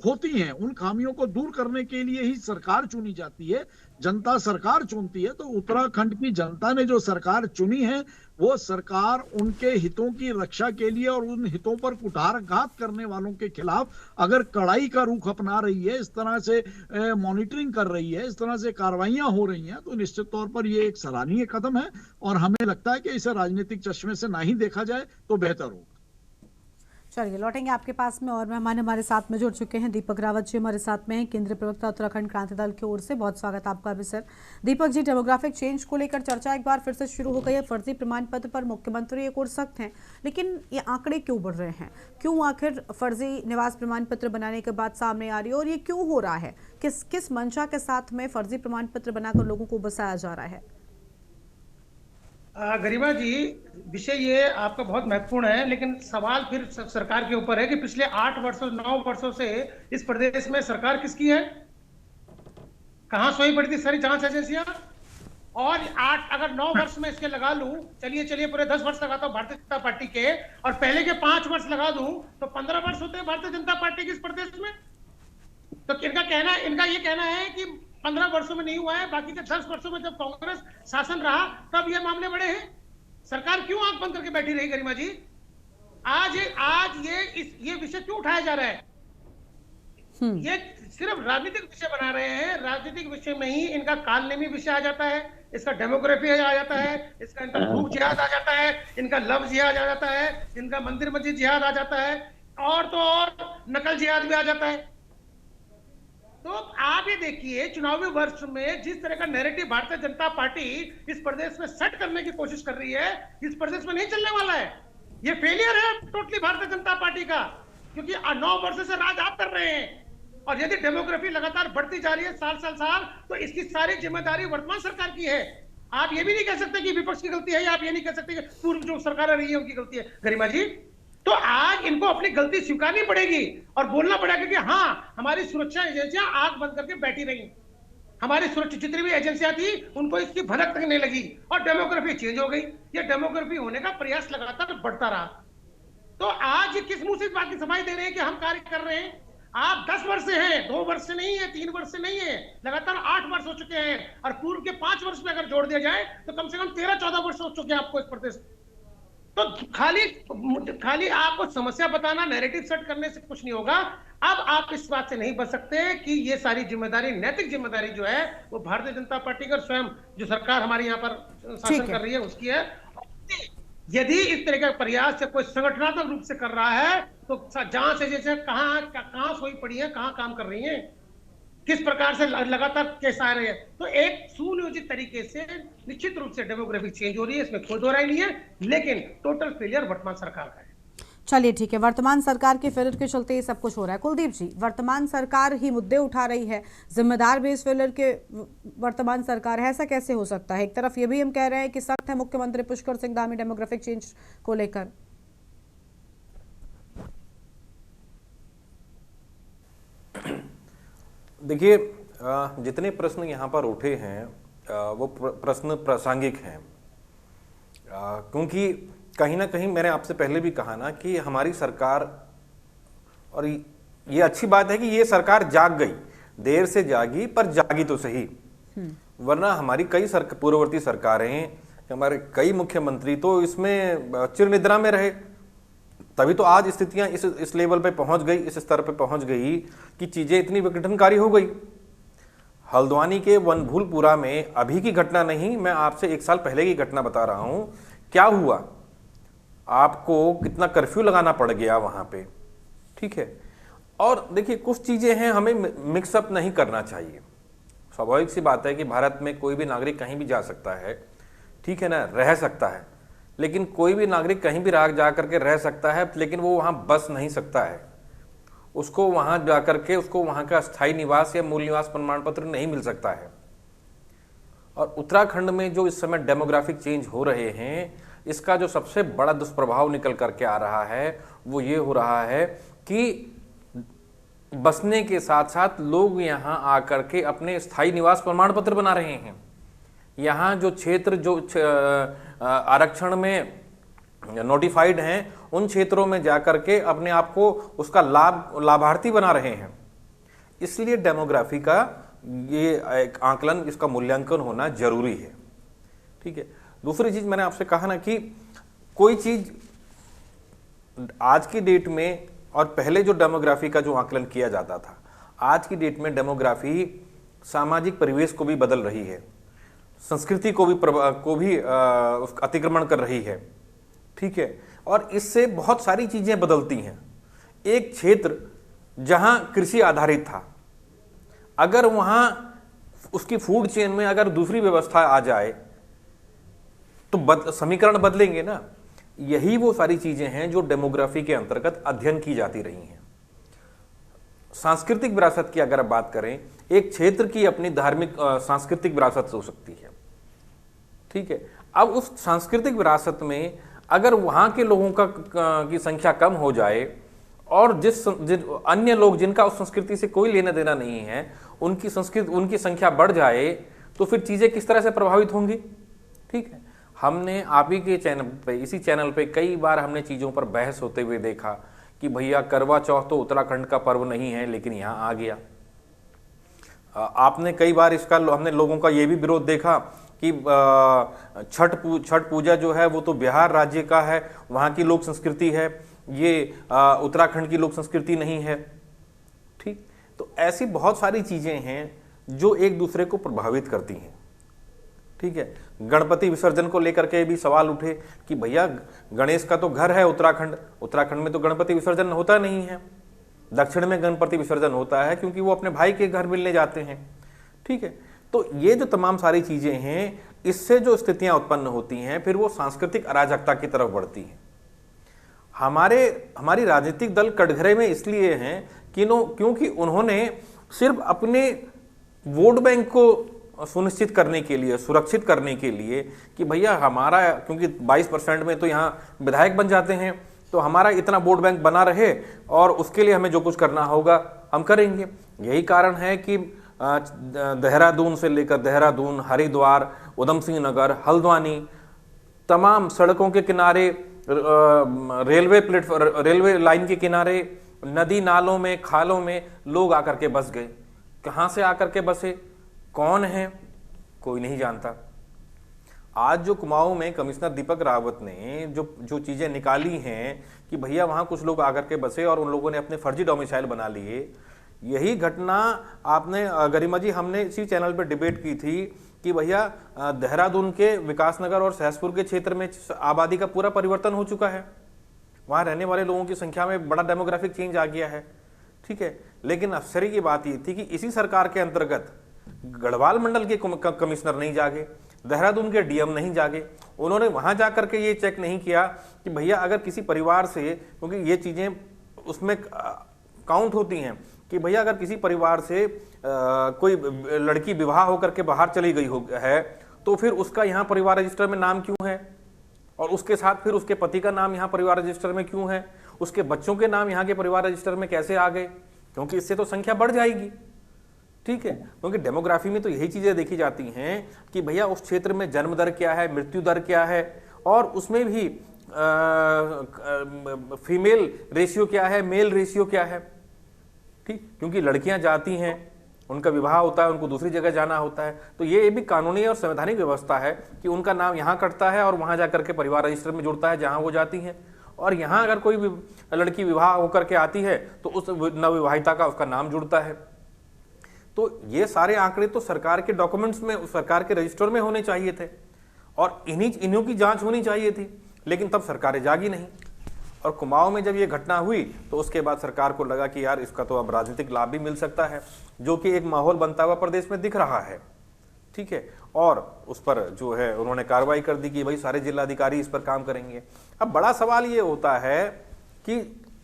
होती हैं, उन खामियों को दूर करने के लिए ही सरकार चुनी जाती है, जनता सरकार चुनती है। तो उत्तराखंड की जनता ने जो सरकार चुनी है वो सरकार उनके हितों की रक्षा के लिए और उन हितों पर कुठाराघात करने वालों के खिलाफ अगर कड़ाई का रुख अपना रही है, इस तरह से मॉनिटरिंग कर रही है, इस तरह से कार्रवाइयां हो रही हैं, तो निश्चित तौर पर ये एक सराहनीय कदम है और हमें लगता है कि इसे राजनीतिक चश्मे से ना ही देखा जाए तो बेहतर होगा। चलिए लौटेंगे आपके पास में, और मेहमान हमारे साथ में जुड़ चुके हैं। दीपक रावत जी हमारे साथ में हैं, केंद्रीय प्रवक्ता उत्तराखंड क्रांति दल की ओर से। बहुत स्वागत आपका भी sir. Deepak ji, demographic change को लेकर चर्चा एक बार फिर से शुरू हो गई है। फर्जी प्रमाण पत्र पर मुख्यमंत्री एक और सख्त हैं, लेकिन ये आंकड़े क्यों बढ़ रहे हैं? क्यों आखिर फर्जी निवास प्रमाण पत्र बनाने के बाद सामने आ रही है और ये क्यों हो रहा है? किस मंशा के साथ में फर्जी प्रमाण पत्र बनाकर लोगों को बसाया जा रहा है? गरिमा जी, विषय ये आपका बहुत महत्वपूर्ण है, लेकिन सवाल फिर सरकार के ऊपर है कि पिछले 8 वर्षों 9 वर्षों से इस प्रदेश में सरकार किसकी है? कहां सोई पड़ी थी सारी जांच एजेंसियां? और अगर 9 वर्ष में इसके लगा लूं, चलिए पूरे 10 वर्ष लगाता हूं भारतीय जनता पार्टी के, और पहले के 5 वर्ष लगा दूं तो 15 वर्ष होते हैं भारतीय जनता पार्टी के इस प्रदेश में। तो इनका ये कहना है कि 15 वर्षों में नहीं हुआ है, बाकी के 10 वर्षों में जब कांग्रेस शासन रहा तब ये मामले बढ़े हैं। सरकार क्यों आंख बंद करके बैठी रही गरिमा जी? आज ये विषय क्यों उठाया जा रहा है? ये सिर्फ राजनीतिक विषय बना रहे हैं। राजनीतिक विषय में ही इनका कालनेमी विषय आ जाता है, इसका डेमोग्राफी आ जाता है, इसका इनका भूख जिहाद आ जाता है, इनका लव जिहाद आ जाता है, इनका मंदिर मस्जिद जिहाद आ जाता है, और तो और नकल जिहाद भी आ जाता है। तो आप ये देखिए, चुनावी वर्ष में जिस तरह का नैरेटिव भारतीय जनता पार्टी इस प्रदेश में सेट करने की कोशिश कर रही है, इस प्रदेश में नहीं चलने वाला है। ये फेलियर है टोटली भारतीय जनता पार्टी का, क्योंकि 9 वर्ष से राज आप कर रहे हैं, और यदि डेमोग्राफी लगातार बढ़ती जा रही है साल, तो इसकी सारी जिम्मेदारी वर्तमान सरकार की है। आप ये भी नहीं कह सकते कि विपक्ष की गलती है, या आप ये नहीं कह सकते कि पूर्व जो सरकार रही है उनकी गलती है गरिमा जी। तो आज इनको अपनी गलती स्वीकारनी पड़ेगी और बोलना पड़ेगा कि हाँ, हमारी सुरक्षा एजेंसियां आंख बंद करके बैठी रही, हमारी सुरक्षा जितनी भी एजेंसियां थी उनको इसकी भनक तक नहीं लगी और डेमोग्राफी चेंज हो गई। ये डेमोग्राफी होने का प्रयास लगातार बढ़ता रहा। तो आज किस मुंह से इस बात की सफाई दे रहे हैं कि हम कार्य कर रहे हैं? आप 10 वर्ष से हैं, 2 वर्ष से नहीं है, 3 वर्ष से नहीं है, लगातार 8 वर्ष हो चुके हैं और पूर्व के 5 वर्ष में अगर जोड़ दिया जाए तो कम से कम 13-14 वर्ष हो चुके हैं आपको इस प्रदेश। तो खाली आपको समस्या बताना, नैरेटिव सेट करने से कुछ नहीं होगा। अब आप इस बात से नहीं बच सकते कि ये सारी जिम्मेदारी, नैतिक जिम्मेदारी जो है वो भारतीय जनता पार्टी का, स्वयं जो सरकार हमारी यहाँ पर शासन कर रही है उसकी है। यदि इस तरह का प्रयास से कोई संगठनात्मक रूप से कर रहा है तो जहां से जैसे कहां सोई पड़ी है, कहां काम कर रही है, किस प्रकार से लगातार केस आ रहे हैं, तो एक सुनियोजित तरीके से निश्चित रूप से डेमोग्राफी चेंज हो रही है, इसमें कोई दो राय नहीं है, लेकिन टोटल फेलियर वर्तमान सरकार का है। चलिए ठीक है, वर्तमान सरकार के फेलियर के चलते ये सब कुछ हो रहा है। कुलदीप जी, वर्तमान सरकार ही मुद्दे उठा रही है, जिम्मेदार भी इस फेलियर के वर्तमान सरकार है, ऐसा कैसे हो सकता है? एक तरफ ये भी हम कह रहे हैं कि सख्त है मुख्यमंत्री पुष्कर सिंह धामी डेमोग्राफिक चेंज को लेकर। देखिए, जितने प्रश्न यहाँ पर उठे हैं वो प्रश्न प्रासंगिक हैं, क्योंकि कहीं ना कहीं मैंने आपसे पहले भी कहा ना कि हमारी सरकार, और ये अच्छी बात है कि ये सरकार जाग गई, देर से जागी पर जागी तो सही, वरना हमारी कई पूर्ववर्ती सरकारें, हमारे कई मुख्यमंत्री तो इसमें चिर निद्रा में रहे, तभी तो आज स्थितियां इस लेवल पे पहुंच गई, इस स्तर पे पहुंच गई कि चीजें इतनी विघटनकारी हो गई। हल्द्वानी के वनभूलपुरा में अभी की घटना नहीं, मैं आपसे 1 साल पहले की घटना बता रहा हूं। क्या हुआ, आपको कितना कर्फ्यू लगाना पड़ गया वहां पे, ठीक है। और देखिए, कुछ चीजें हैं हमें मिक्सअप नहीं करना चाहिए। स्वाभाविक सी बात है कि भारत में कोई भी नागरिक कहीं भी जा सकता है, ठीक है ना, रह सकता है, लेकिन कोई भी नागरिक कहीं भी जा करके रह सकता है, लेकिन वो वहां बस नहीं सकता है। उसको वहां जाकर के उसको वहां का स्थायी निवास या मूल निवास प्रमाण पत्र नहीं मिल सकता है। और उत्तराखंड में जो इस समय डेमोग्राफिक चेंज हो रहे हैं, इसका जो सबसे बड़ा दुष्प्रभाव निकल करके आ रहा है वो ये हो रहा है कि बसने के साथ साथ लोग यहाँ आकर के अपने स्थायी निवास प्रमाण पत्र बना रहे हैं। यहाँ जो क्षेत्र जो आरक्षण में नोटिफाइड हैं, उन क्षेत्रों में जाकर के अपने आप को उसका लाभार्थी बना रहे हैं। इसलिए डेमोग्राफी का ये एक आंकलन, इसका मूल्यांकन होना जरूरी है, ठीक है। दूसरी चीज मैंने आपसे कहा ना कि कोई चीज आज की डेट में, और पहले जो डेमोग्राफी का जो आंकलन किया जाता था, आज की डेट में डेमोग्राफी सामाजिक परिवेश को भी बदल रही है, संस्कृति को भी अतिक्रमण कर रही है, ठीक है। और इससे बहुत सारी चीजें बदलती हैं। एक क्षेत्र जहां कृषि आधारित था, अगर वहां उसकी फूड चेन में अगर दूसरी व्यवस्था आ जाए तो समीकरण बदलेंगे ना। यही वो सारी चीजें हैं जो डेमोग्राफी के अंतर्गत अध्ययन की जाती रही हैं। सांस्कृतिक विरासत की अगर बात करें, एक क्षेत्र की अपनी धार्मिक सांस्कृतिक विरासत हो सकती है, ठीक है। अब उस सांस्कृतिक विरासत में अगर वहां के लोगों की संख्या कम हो जाए और अन्य लोग जिनका उस संस्कृति से कोई लेना देना नहीं है, उनकी संख्या बढ़ जाए, तो फिर चीजें किस तरह से प्रभावित होंगी, ठीक है। हमने आप ही के चैनल पे, इसी चैनल पे कई बार हमने चीजों पर बहस होते हुए देखा कि भैया करवा चौथ तो उत्तराखंड का पर्व नहीं है, लेकिन यहां आ गया। आपने कई बार इसका हमने लोगों का ये भी विरोध देखा कि छठ पूजा जो है वो तो बिहार राज्य का है, वहां की लोक संस्कृति है, ये उत्तराखंड की लोक संस्कृति नहीं है, ठीक। तो ऐसी बहुत सारी चीजें हैं जो एक दूसरे को प्रभावित करती हैं, ठीक है। गणपति विसर्जन को लेकर के भी सवाल उठे कि भैया गणेश का तो घर है उत्तराखंड में तो गणपति विसर्जन होता नहीं है। दक्षिण में गणपति विसर्जन होता है क्योंकि वो अपने भाई के घर मिलने जाते हैं, ठीक है। तो ये जो तमाम सारी चीजें हैं, इससे जो स्थितियां उत्पन्न होती हैं, फिर वो सांस्कृतिक अराजकता की तरफ बढ़ती हैं। हमारी राजनीतिक दल कटघरे में इसलिए हैं क्योंकि उन्होंने सिर्फ अपने वोट बैंक को सुनिश्चित करने के लिए, सुरक्षित करने के लिए कि भैया हमारा, क्योंकि 22% में तो यहाँ विधायक बन जाते हैं, तो हमारा इतना वोट बैंक बना रहे और उसके लिए हमें जो कुछ करना होगा हम करेंगे। यही कारण है कि देहरादून से लेकर देहरादून, हरिद्वार, उधम सिंह नगर, हल्द्वानी, तमाम सड़कों के किनारे, रेलवे लाइन के किनारे, नदी नालों में, खालों में लोग आकर के बस गए। कहाँ से आकर के बसे, कौन है, कोई नहीं जानता। आज जो कुमाऊं में कमिश्नर दीपक रावत ने जो चीजें निकाली हैं कि भैया वहां कुछ लोग आकर के बसे और उन लोगों ने अपने फर्जी डोमिसाइल बना लिए, यही घटना आपने गरिमा जी, हमने इसी चैनल पर डिबेट की थी कि भैया देहरादून के विकासनगर और सहसपुर के क्षेत्र में आबादी का पूरा परिवर्तन हो चुका है, वहां रहने वाले लोगों की संख्या में बड़ा डेमोग्राफिक चेंज आ गया है, ठीक है। लेकिन आश्चर्य की बात ये थी कि इसी सरकार के अंतर्गत गढ़वाल मंडल के कमिश्नर नहीं जागे, देहरादून के डीएम नहीं जागे, उन्होंने वहां जाकर के ये चेक नहीं किया कि भैया अगर किसी परिवार से, क्योंकि ये चीजें उसमें काउंट होती हैं कि भैया अगर किसी परिवार से कोई लड़की विवाह होकर के बाहर चली गई है तो फिर उसका यहाँ परिवार रजिस्टर में नाम क्यों है, और उसके साथ फिर उसके पति का नाम यहाँ परिवार रजिस्टर में क्यों है, उसके बच्चों के नाम यहाँ के परिवार रजिस्टर में कैसे आ गए, क्योंकि इससे तो संख्या बढ़ जाएगी, ठीक है। क्योंकि डेमोग्राफी में तो यही चीजें देखी जाती हैं कि भैया उस क्षेत्र में जन्म दर क्या है, मृत्यु दर क्या है, और उसमें भी फीमेल रेशियो क्या है, मेल रेशियो क्या है, ठीक। क्योंकि लड़कियां जाती हैं, उनका विवाह होता है, उनको दूसरी जगह जाना होता है, तो ये भी कानूनी और संवैधानिक व्यवस्था है कि उनका नाम यहाँ कटता है और वहां जाकर के परिवार रजिस्टर में जुड़ता है जहां वो जाती हैं। और यहाँ अगर कोई लड़की विवाह होकर के आती है तो उस नवविवाहिता का उसका नाम जुड़ता है। तो ये सारे आंकड़े तो सरकार के डॉक्यूमेंट्स में, सरकार के रजिस्टर में होने चाहिए थे और इन्हीं की जांच होनी चाहिए थी, लेकिन तब सरकारें जागी नहीं। और कुमाऊं में जब ये घटना हुई तो उसके बाद सरकार को लगा कि यार इसका तो अब राजनीतिक लाभ भी मिल सकता है, जो कि एक माहौल बनता हुआ प्रदेश में दिख रहा है, ठीक है। और उस पर जो है उन्होंने कार्रवाई कर दी कि भाई सारे जिलाधिकारी इस पर काम करेंगे। अब बड़ा सवाल ये होता है कि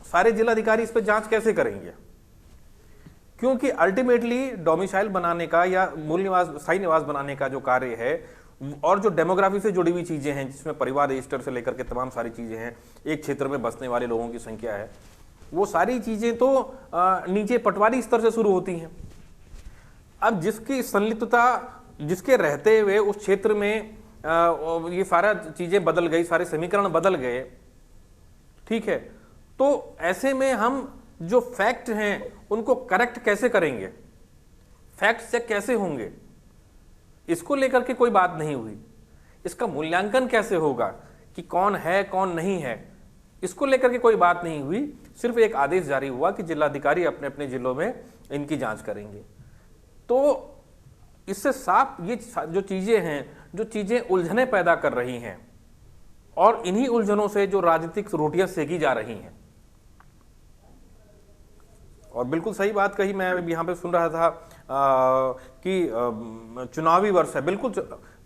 सारे जिलाधिकारी इस पर जांच कैसे करेंगे, क्योंकि अल्टीमेटली डोमिसाइल बनाने का या मूल निवास, स्थायी निवास बनाने का जो कार्य है और जो डेमोग्राफी से जुड़ी हुई चीजें हैं, जिसमें परिवार रजिस्टर से लेकर के तमाम सारी चीजें हैं, एक क्षेत्र में बसने वाले लोगों की संख्या है, वो सारी चीजें तो नीचे पटवारी स्तर से शुरू होती हैं। अब जिसकी संलिप्तता, जिसके रहते हुए उस क्षेत्र में ये सारा चीजें बदल गई, सारे समीकरण बदल गए, ठीक है, तो ऐसे में हम जो फैक्ट हैं उनको करेक्ट कैसे करेंगे, फैक्ट चेक कैसे होंगे, इसको लेकर के कोई बात नहीं हुई। इसका मूल्यांकन कैसे होगा कि कौन है कौन नहीं है, इसको लेकर के कोई बात नहीं हुई। सिर्फ एक आदेश जारी हुआ कि जिलाधिकारी अपने अपने जिलों में इनकी जांच करेंगे। तो इससे साफ ये जो चीजें हैं, जो चीजें उलझने पैदा कर रही हैं और इन्हीं उलझनों से जो राजनीतिक रोटियां सेकी जा रही हैं। और बिल्कुल सही बात कही, मैं यहाँ पे सुन रहा था कि चुनावी वर्ष है। बिल्कुल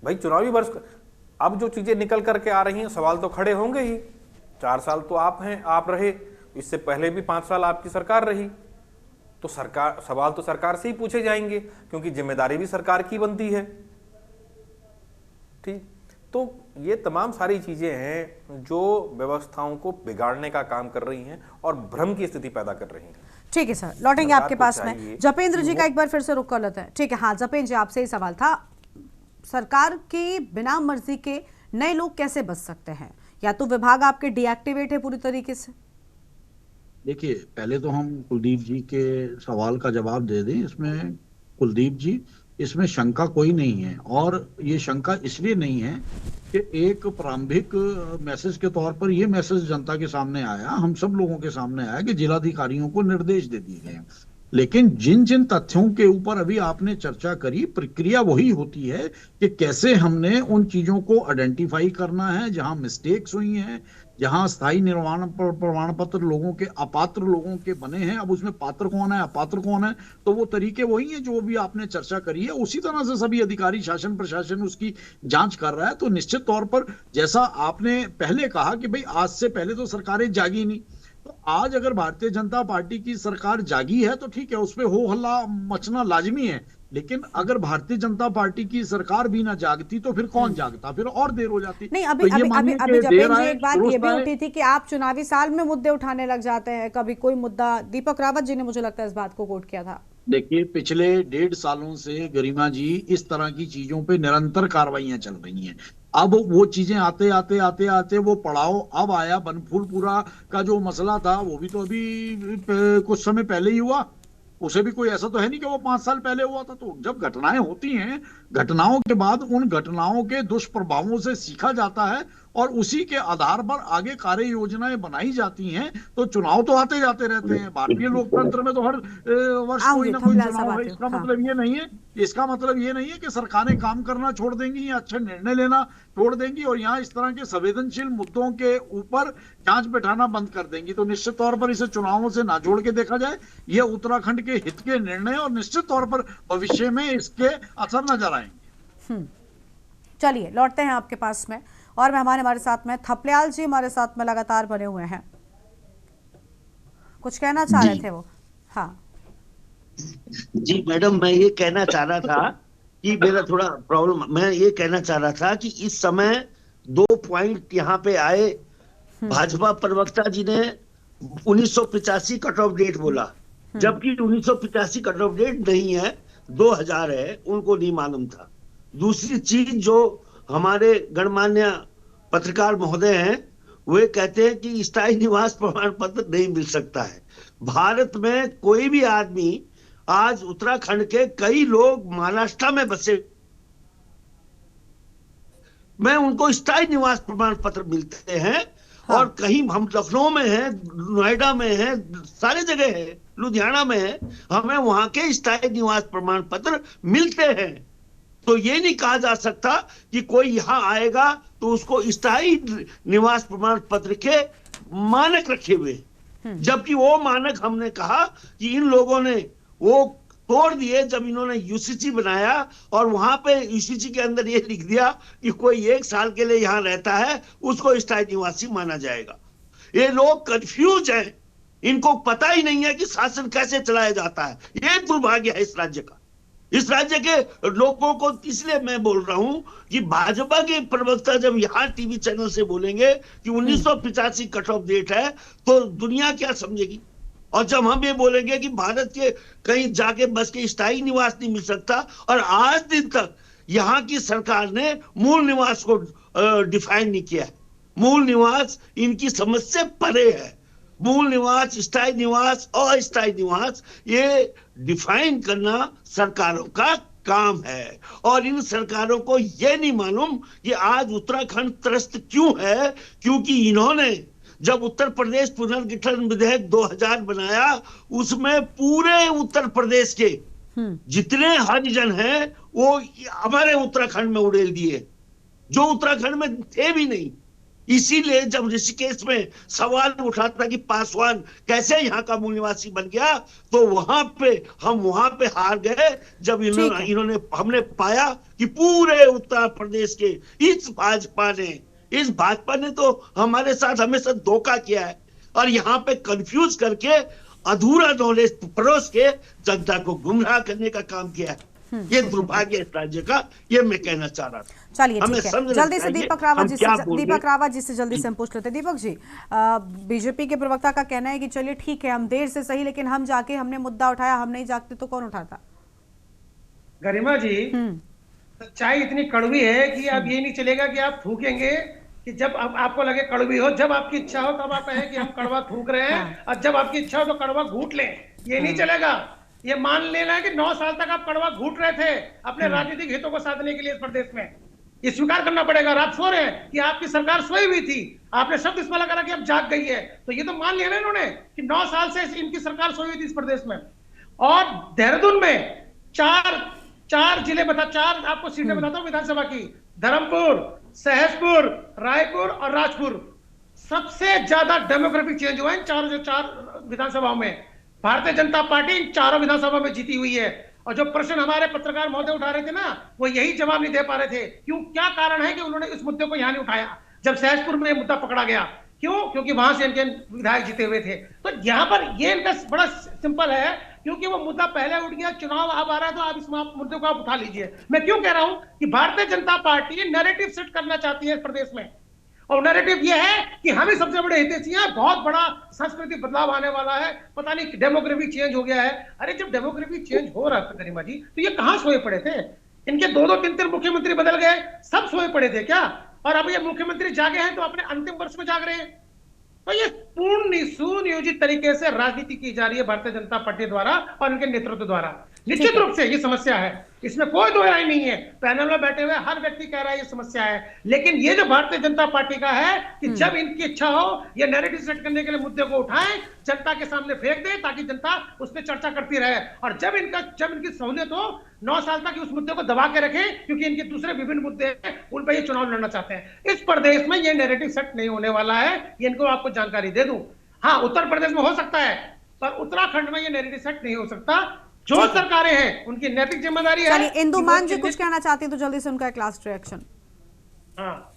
भाई, चुनावी वर्ष, अब जो चीजें निकल करके आ रही हैं, सवाल तो खड़े होंगे ही। 4 साल तो आप रहे, इससे पहले भी 5 साल आपकी सरकार रही, तो सवाल तो सरकार से ही पूछे जाएंगे, क्योंकि जिम्मेदारी भी सरकार की बनती है, ठीक। तो ये तमाम सारी चीजें हैं जो व्यवस्थाओं को बिगाड़ने का काम कर रही हैं और भ्रम की स्थिति पैदा कर रही हैं। ठीक है सर, लौटेंगे आपके पास में। जपेंद्र जी का एक बार फिर से रुक कर लेते हैं, ठीक है। हाँ जपेंद्र जी, आपसे ही सवाल था, सरकार के बिना मर्जी के नए लोग कैसे बच सकते हैं, या तो विभाग आपके डीएक्टिवेट है पूरी तरीके से? देखिए, पहले तो हम कुलदीप जी के सवाल का जवाब दे दें। इसमें कुलदीप जी, इसमें शंका कोई नहीं है, और ये शंका इसलिए नहीं है कि एक प्रारंभिक मैसेज के तौर पर ये मैसेज जनता के सामने आया, हम सब लोगों के सामने आया कि जिलाधिकारियों को निर्देश दे दिए गए। लेकिन जिन जिन तथ्यों के ऊपर अभी आपने चर्चा करी, प्रक्रिया वही होती है कि कैसे हमने उन चीजों को आइडेंटिफाई करना है जहां मिस्टेक्स हुई हैं, जहां स्थायी निर्माण प्रमाण पत्र लोगों के अपात्र लोगों के बने हैं। अब उसमें पात्र कौन है, अपात्र कौन है, तो वो तरीके वही हैं जो भी आपने चर्चा करी है। उसी तरह से सभी अधिकारी, शासन प्रशासन उसकी जांच कर रहा है। तो निश्चित तौर पर जैसा आपने पहले कहा कि भाई आज से पहले तो सरकारें जागी नहीं, तो आज अगर भारतीय जनता पार्टी की सरकार जागी है तो ठीक है, उस पर हो हल्ला मचना लाजमी है लेकिन अगर भारतीय जनता पार्टी की सरकार भी ना जागती तो फिर कौन जागता, फिर और देर हो जाती। नहीं, अभी तो ये अभी मानिए अभी कि जपेन देर जी आए, एक बात ये भी दुरुस्त आए। उठी थी कि आप चुनावी साल में मुद्दे उठाने लग जाते हैं, कभी कोई मुद्दा। दीपक रावत जी ने मुझे लगता है इस बात को कोट किया था। देखिए, पिछले 1.5 सालों से गरिमा जी इस तरह की चीजों पे निरंतर कार्रवाइयां चल रही हैं। अब वो चीजें आते आते आते आते वो पड़ाव अब आया। बनफूलपुरा का जो मसला था वो भी तो अभी कुछ समय पहले ही हुआ। उसे भी कोई ऐसा तो है नहीं कि वो 5 साल पहले हुआ था। तो जब घटनाएं होती हैं, घटनाओं के बाद उन घटनाओं के दुष्प्रभावों से सीखा जाता है और उसी के आधार पर आगे कार्य योजनाएं बनाई जाती हैं। तो चुनाव तो आते जाते रहते हैं। भारतीय लोकतंत्र में तो हर वर्ष कोई ना कोई चुनाव है। इसका मतलब ये नहीं है, इसका मतलब ये नहीं है कि सरकारें काम करना छोड़ देंगी या अच्छे निर्णय लेना छोड़ देंगी और यहाँ इस तरह के संवेदनशील मुद्दों के ऊपर जांच बैठाना बंद कर देंगी। तो निश्चित तौर पर इसे चुनावों से ना जोड़ के देखा जाए। ये उत्तराखंड के हित के निर्णय और निश्चित तौर पर भविष्य में इसके असर नजर आएंगे। चलिए लौटते हैं आपके पास में, और मेहमान हमारे साथ में थपलियाल जी हमारे साथ में लगातार बने हुए हैं। कुछ कहना चाह रहे थे वो? हाँ जी मैडम, मैं ये कहना चाह रहा था कि मेरा थोड़ा प्रॉब्लम, मैं ये कहना चाह रहा था कि इस समय 2 पॉइंट यहाँ पे आए। भाजपा प्रवक्ता जी ने 1985 कट ऑफ डेट बोला, जबकि 1985 कट ऑफ डेट नहीं है, 2000 है, उनको नहीं मालूम था। दूसरी चीज, जो हमारे गणमान्य पत्रकार महोदय हैं, वे कहते हैं कि स्थायी निवास प्रमाण पत्र नहीं मिल सकता है। भारत में कोई भी आदमी, आज उत्तराखंड के कई लोग महाराष्ट्र में बसे, में उनको स्थायी निवास प्रमाण पत्र मिलते हैं। हाँ। और कहीं हम लखनऊ में हैं, नोएडा में हैं, सारे जगह है, लुधियाना में है, हमें वहां के स्थायी निवास प्रमाण पत्र मिलते हैं। तो ये नहीं कहा जा सकता कि कोई यहाँ आएगा तो उसको स्थायी निवास प्रमाण पत्र के मानक रखे हुए, जबकि वो मानक हमने कहा कि इन लोगों ने वो तोड़ दिए जब इन्होंने यूसीसी बनाया, और वहां पे यूसीसी के अंदर ये लिख दिया कि कोई 1 साल के लिए यहाँ रहता है उसको स्थायी निवासी माना जाएगा। ये लोग कंफ्यूज हैं, इनको पता ही नहीं है कि शासन कैसे चलाया जाता है। ये दुर्भाग्य है इस राज्य का। इस राज्य के लोगों को, इसलिए मैं बोल रहा हूं कि भाजपा के प्रवक्ता जब यहाँ टीवी चैनल से बोलेंगे कि 1985 कट ऑफ डेट है, तो दुनिया क्या समझेगी। और जब हम ये बोलेंगे कि भारत के कहीं जाके बस के स्थायी निवास नहीं मिल सकता, और आज दिन तक यहाँ की सरकार ने मूल निवास को डिफाइन नहीं किया है। मूल निवास इनकी समझ से परे है। मूल निवास, स्थायी निवास, अस्थायी निवास, ये डिफाइन करना सरकारों का काम है। और इन सरकारों को ये नहीं मालूम कि आज उत्तराखंड त्रस्त क्यों है, क्योंकि इन्होंने जब उत्तर प्रदेश पुनर्गठन विधेयक 2000 बनाया, उसमें पूरे उत्तर प्रदेश के जितने हरिजन हैं वो हमारे उत्तराखंड में उड़ेल दिए, जो उत्तराखंड में थे भी नहीं। इसीलिए जब ऋषिकेश में सवाल उठा था कि पासवान कैसे यहाँ का मूल निवासी बन गया, तो हम वहां पे हार गए जब इन्होंने हमने पाया कि पूरे उत्तर प्रदेश के इस भाजपा ने तो हमारे साथ हमेशा धोखा किया है, और यहाँ पे कंफ्यूज करके अधूरा नॉलेज परोस के जनता को गुमराह करने का काम किया है। ये दुर्भाग्य है राज्य का, ये मैं कहना चाह रहा था। चलिए ठीक है, जल्दी से दीपक रावत जी से जल्दी से हम पूछ लेते हैं। दीपक जी, बीजेपी के प्रवक्ता का कहना है कि चलिए ठीक है, हम देर से सही, लेकिन हम जाके हमने मुद्दा उठाया, हम नहीं जागते तो कौन उठाता? गरिमा जी, सच्चाई इतनी कड़वी है कि अब ये नहीं चलेगा कि आप थूकेंगे कि जब आपको लगे कड़वी हो, जब आपकी इच्छा हो तब आप कहें कि हम कड़वा थूक रहे हैं, और जब आपकी इच्छा हो तो कड़वा घूट लें। ये नहीं चलेगा। ये मान लेना है कि 9 साल तक आप कड़वा घूट रहे थे अपने राजनीतिक हितों को साधने के लिए इस प्रदेश में। ये स्वीकार करना पड़ेगा। आप सो रहे हैं कि आपकी सरकार सोई हुई थी, आपने शब्द इस्तेमाल करा कि अब जाग गई है, तो ये तो मान लिया ना इन्होंने कि 9 साल से इनकी सरकार सोई हुई थी इस प्रदेश में। और देहरादून में चार जिले चार आपको सीटें बताता हूँ विधानसभा की, धर्मपुर, सहसपुर, रायपुर और राजपुर। सबसे ज्यादा डेमोग्राफिक चेंज हुआ है इन चार विधानसभाओं में। भारतीय जनता पार्टी इन चारों विधानसभा में जीती हुई है। और जो प्रश्न हमारे पत्रकार महोदय उठा रहे थे ना, वो यही जवाब नहीं दे पा रहे थे। क्या कारण है कि उन्होंने इस मुद्दे को यहां नहीं उठाया जब सहसपुर में मुद्दा पकड़ा गया? क्यों? क्योंकि वहां से इनके विधायक जीते हुए थे। तो यहाँ पर ये इनका बड़ा सिंपल है, क्योंकि वो मुद्दा पहले उठ गया, चुनाव अब आ रहा है, तो आप इस मुद्दे को आप उठा लीजिए। मैं क्यों कह रहा हूं कि Bharatiya Janata party narrative set करना चाहती है इस प्रदेश में, और नैरेटिव ये है कि हम ही सबसे बड़े हितैषी हैं, बहुत बड़ा सांस्कृतिक बदलाव आने वाला है, पता नहीं डेमोग्राफी चेंज हो गया है। अरे जब डेमोग्राफी चेंज हो रहा था गरिमा जी, तो ये कहां सोए पड़े थे? इनके 2-2, 3-3 मुख्यमंत्री बदल गए, सब सोए पड़े थे क्या? और अब ये मुख्यमंत्री जागे हैं तो अपने अंतिम वर्ष में जाग रहे हैं। तो ये पूर्ण सुनियोजित तरीके से राजनीति की जा रही है भारतीय जनता पार्टी द्वारा और उनके नेतृत्व द्वारा। निश्चित रूप से ये समस्या है, इसमें कोई दो राय नहीं है। पैनल में बैठे हुए हर व्यक्ति कह रहा है ये समस्या है, लेकिन ये जो भारतीय जनता पार्टी का है कि जब इनकी इच्छा हो ये नैरेटिव सेट करने के लिए मुद्दे को उठाएं, जनता के सामने फेंक दे ताकि जनता उस पर चर्चा करती रहे, और जब इनकी सहूलियत हो 9 साल तक उस मुद्दे को दबा के रखें, क्योंकि इनके दूसरे विभिन्न मुद्दे हैं उन पर ये चुनाव लड़ना चाहते हैं। इस प्रदेश में ये नैरेटिव सेट नहीं होने वाला है, ये इनको आपको जानकारी दे दूं। हाँ, उत्तर प्रदेश में हो सकता है, पर उत्तराखंड में ये नैरेटिव सेट नहीं हो सकता। जो सरकारें हैं उनकी नैतिक जिम्मेदारी है। चलिए, इंदुमान जी कुछ कहना चाहती है तो जल्दी से उनका एक लास्ट रिएक्शन। हाँ,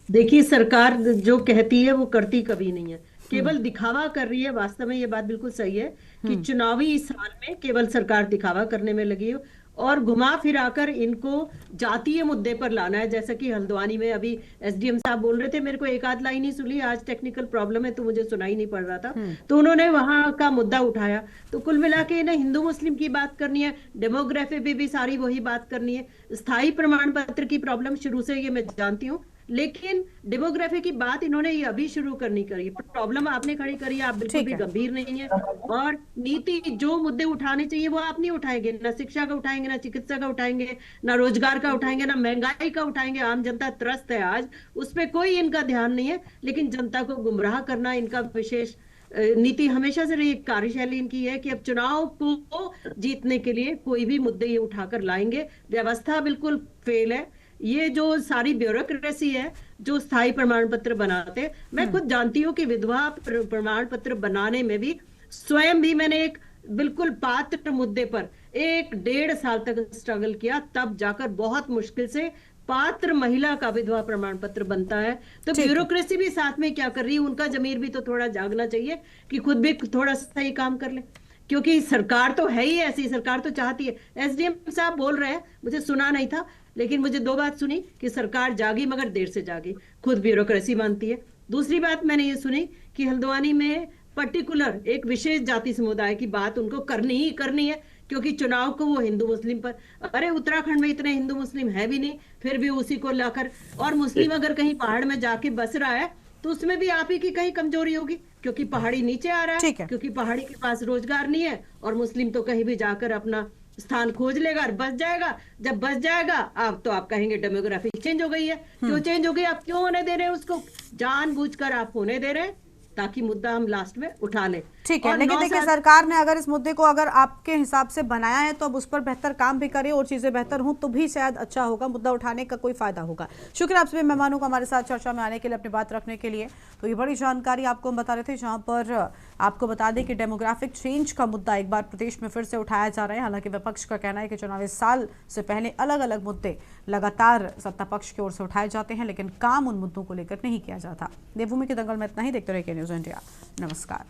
देखिए, सरकार जो कहती है वो करती कभी नहीं है, केवल दिखावा कर रही है। वास्तव में ये बात बिल्कुल सही है कि चुनावी साल में केवल सरकार दिखावा करने में लगी है और घुमा फिराकर इनको जातीय मुद्दे पर लाना है। जैसा कि हल्द्वानी में अभी एसडीएम साहब बोल रहे थे, मेरे को एक आध लाइन ही सुनी, आज टेक्निकल प्रॉब्लम है तो मुझे सुनाई नहीं पड़ रहा था, तो उन्होंने वहां का मुद्दा उठाया। तो कुल मिला के इन्हें हिंदू मुस्लिम की बात करनी है, डेमोग्राफी भी सारी वही बात करनी है। स्थायी प्रमाण पत्र की प्रॉब्लम शुरू से ये मैं जानती हूँ, लेकिन डेमोग्राफी की बात इन्होंने ये अभी शुरू करनी करी। प्रॉब्लम आपने खड़ी करी, आप बिल्कुल भी गंभीर नहीं है। और नीति जो मुद्दे उठाने चाहिए वो आप नहीं उठाएंगे, ना शिक्षा का उठाएंगे, ना चिकित्सा का उठाएंगे, ना रोजगार का उठाएंगे, ना महंगाई का उठाएंगे। आम जनता त्रस्त है आज, उस पर कोई इनका ध्यान नहीं है। लेकिन जनता को गुमराह करना इनका विशेष नीति हमेशा से रही, कार्यशैली इनकी है कि अब चुनाव को जीतने के लिए कोई भी मुद्दे ये उठाकर लाएंगे। व्यवस्था बिल्कुल फेल है। ये जो सारी ब्यूरोक्रेसी है जो स्थायी प्रमाण पत्र बनाते हैं, मैं खुद जानती हूँ कि विधवा प्रमाण पत्र बनाने में भी स्वयं भी मैंने एक बिल्कुल पात्र मुद्दे पर 1-1.5 साल तक स्ट्रगल किया, तब जाकर बहुत मुश्किल से पात्र महिला का विधवा प्रमाण पत्र बनता है। तो ब्यूरोक्रेसी भी साथ में क्या कर रही है, उनका जमीर भी तो थोड़ा जागना चाहिए कि खुद भी थोड़ा सही काम कर ले, क्योंकि सरकार तो है ही ऐसी, सरकार तो चाहती है। एसडीएम साहब बोल रहे हैं, मुझे सुना नहीं था, लेकिन मुझे 2 बात सुनी कि सरकार जागी मगर देर से जागी, खुद ब्यूरोक्रेसी मानती है। दूसरी बात मैंने ये सुनी कि हल्द्वानी में पर्टिकुलर एक विशेष जाति समुदाय की बात उनको करनी ही करनी है, क्योंकि चुनाव को वो हिंदू मुस्लिम पर, अरे उत्तराखंड में इतने हिंदू मुस्लिम है भी नहीं, फिर भी उसी को लाकर, और मुस्लिम अगर कहीं पहाड़ में जाके बस रहा है तो उसमें भी आप ही की कहीं कमजोरी होगी, क्योंकि पहाड़ी नीचे आ रहा है, क्योंकि पहाड़ी के पास रोजगार नहीं है, और मुस्लिम तो कहीं भी जाकर अपना स्थान खोज लेगा और बस जाएगा। जब बस जाएगा आप तो आप कहेंगे डेमोग्राफी चेंज हो गई है। क्यों चेंज हो गई? आप क्यों होने दे रहे हैं उसको? जानबूझकर आप होने दे रहे हैं ताकि मुद्दा हम लास्ट में उठा लें। ठीक है, लेकिन देखिए सरकार ने अगर इस मुद्दे को अगर आपके हिसाब से बनाया है तो अब उस पर बेहतर काम भी करे और चीजें बेहतर हों तो भी शायद अच्छा होगा, मुद्दा उठाने का कोई फायदा होगा। शुक्रिया आप सभी मेहमानों को हमारे साथ चर्चा में आने के लिए, अपनी बात रखने के लिए। तो ये बड़ी जानकारी आपको हम बता रहे थे, जहां पर आपको बता दें कि डेमोग्राफिक चेंज का मुद्दा एक बार प्रदेश में फिर से उठाया जा रहा है। हालांकि विपक्ष का कहना है कि चुनावी साल से पहले अलग अलग मुद्दे लगातार सत्ता पक्ष की ओर से उठाए जाते हैं, लेकिन काम उन मुद्दों को लेकर नहीं किया जाता। देवभूमि के दंगल में इतना ही। देखते रहिए के न्यूज़ इंडिया। नमस्कार।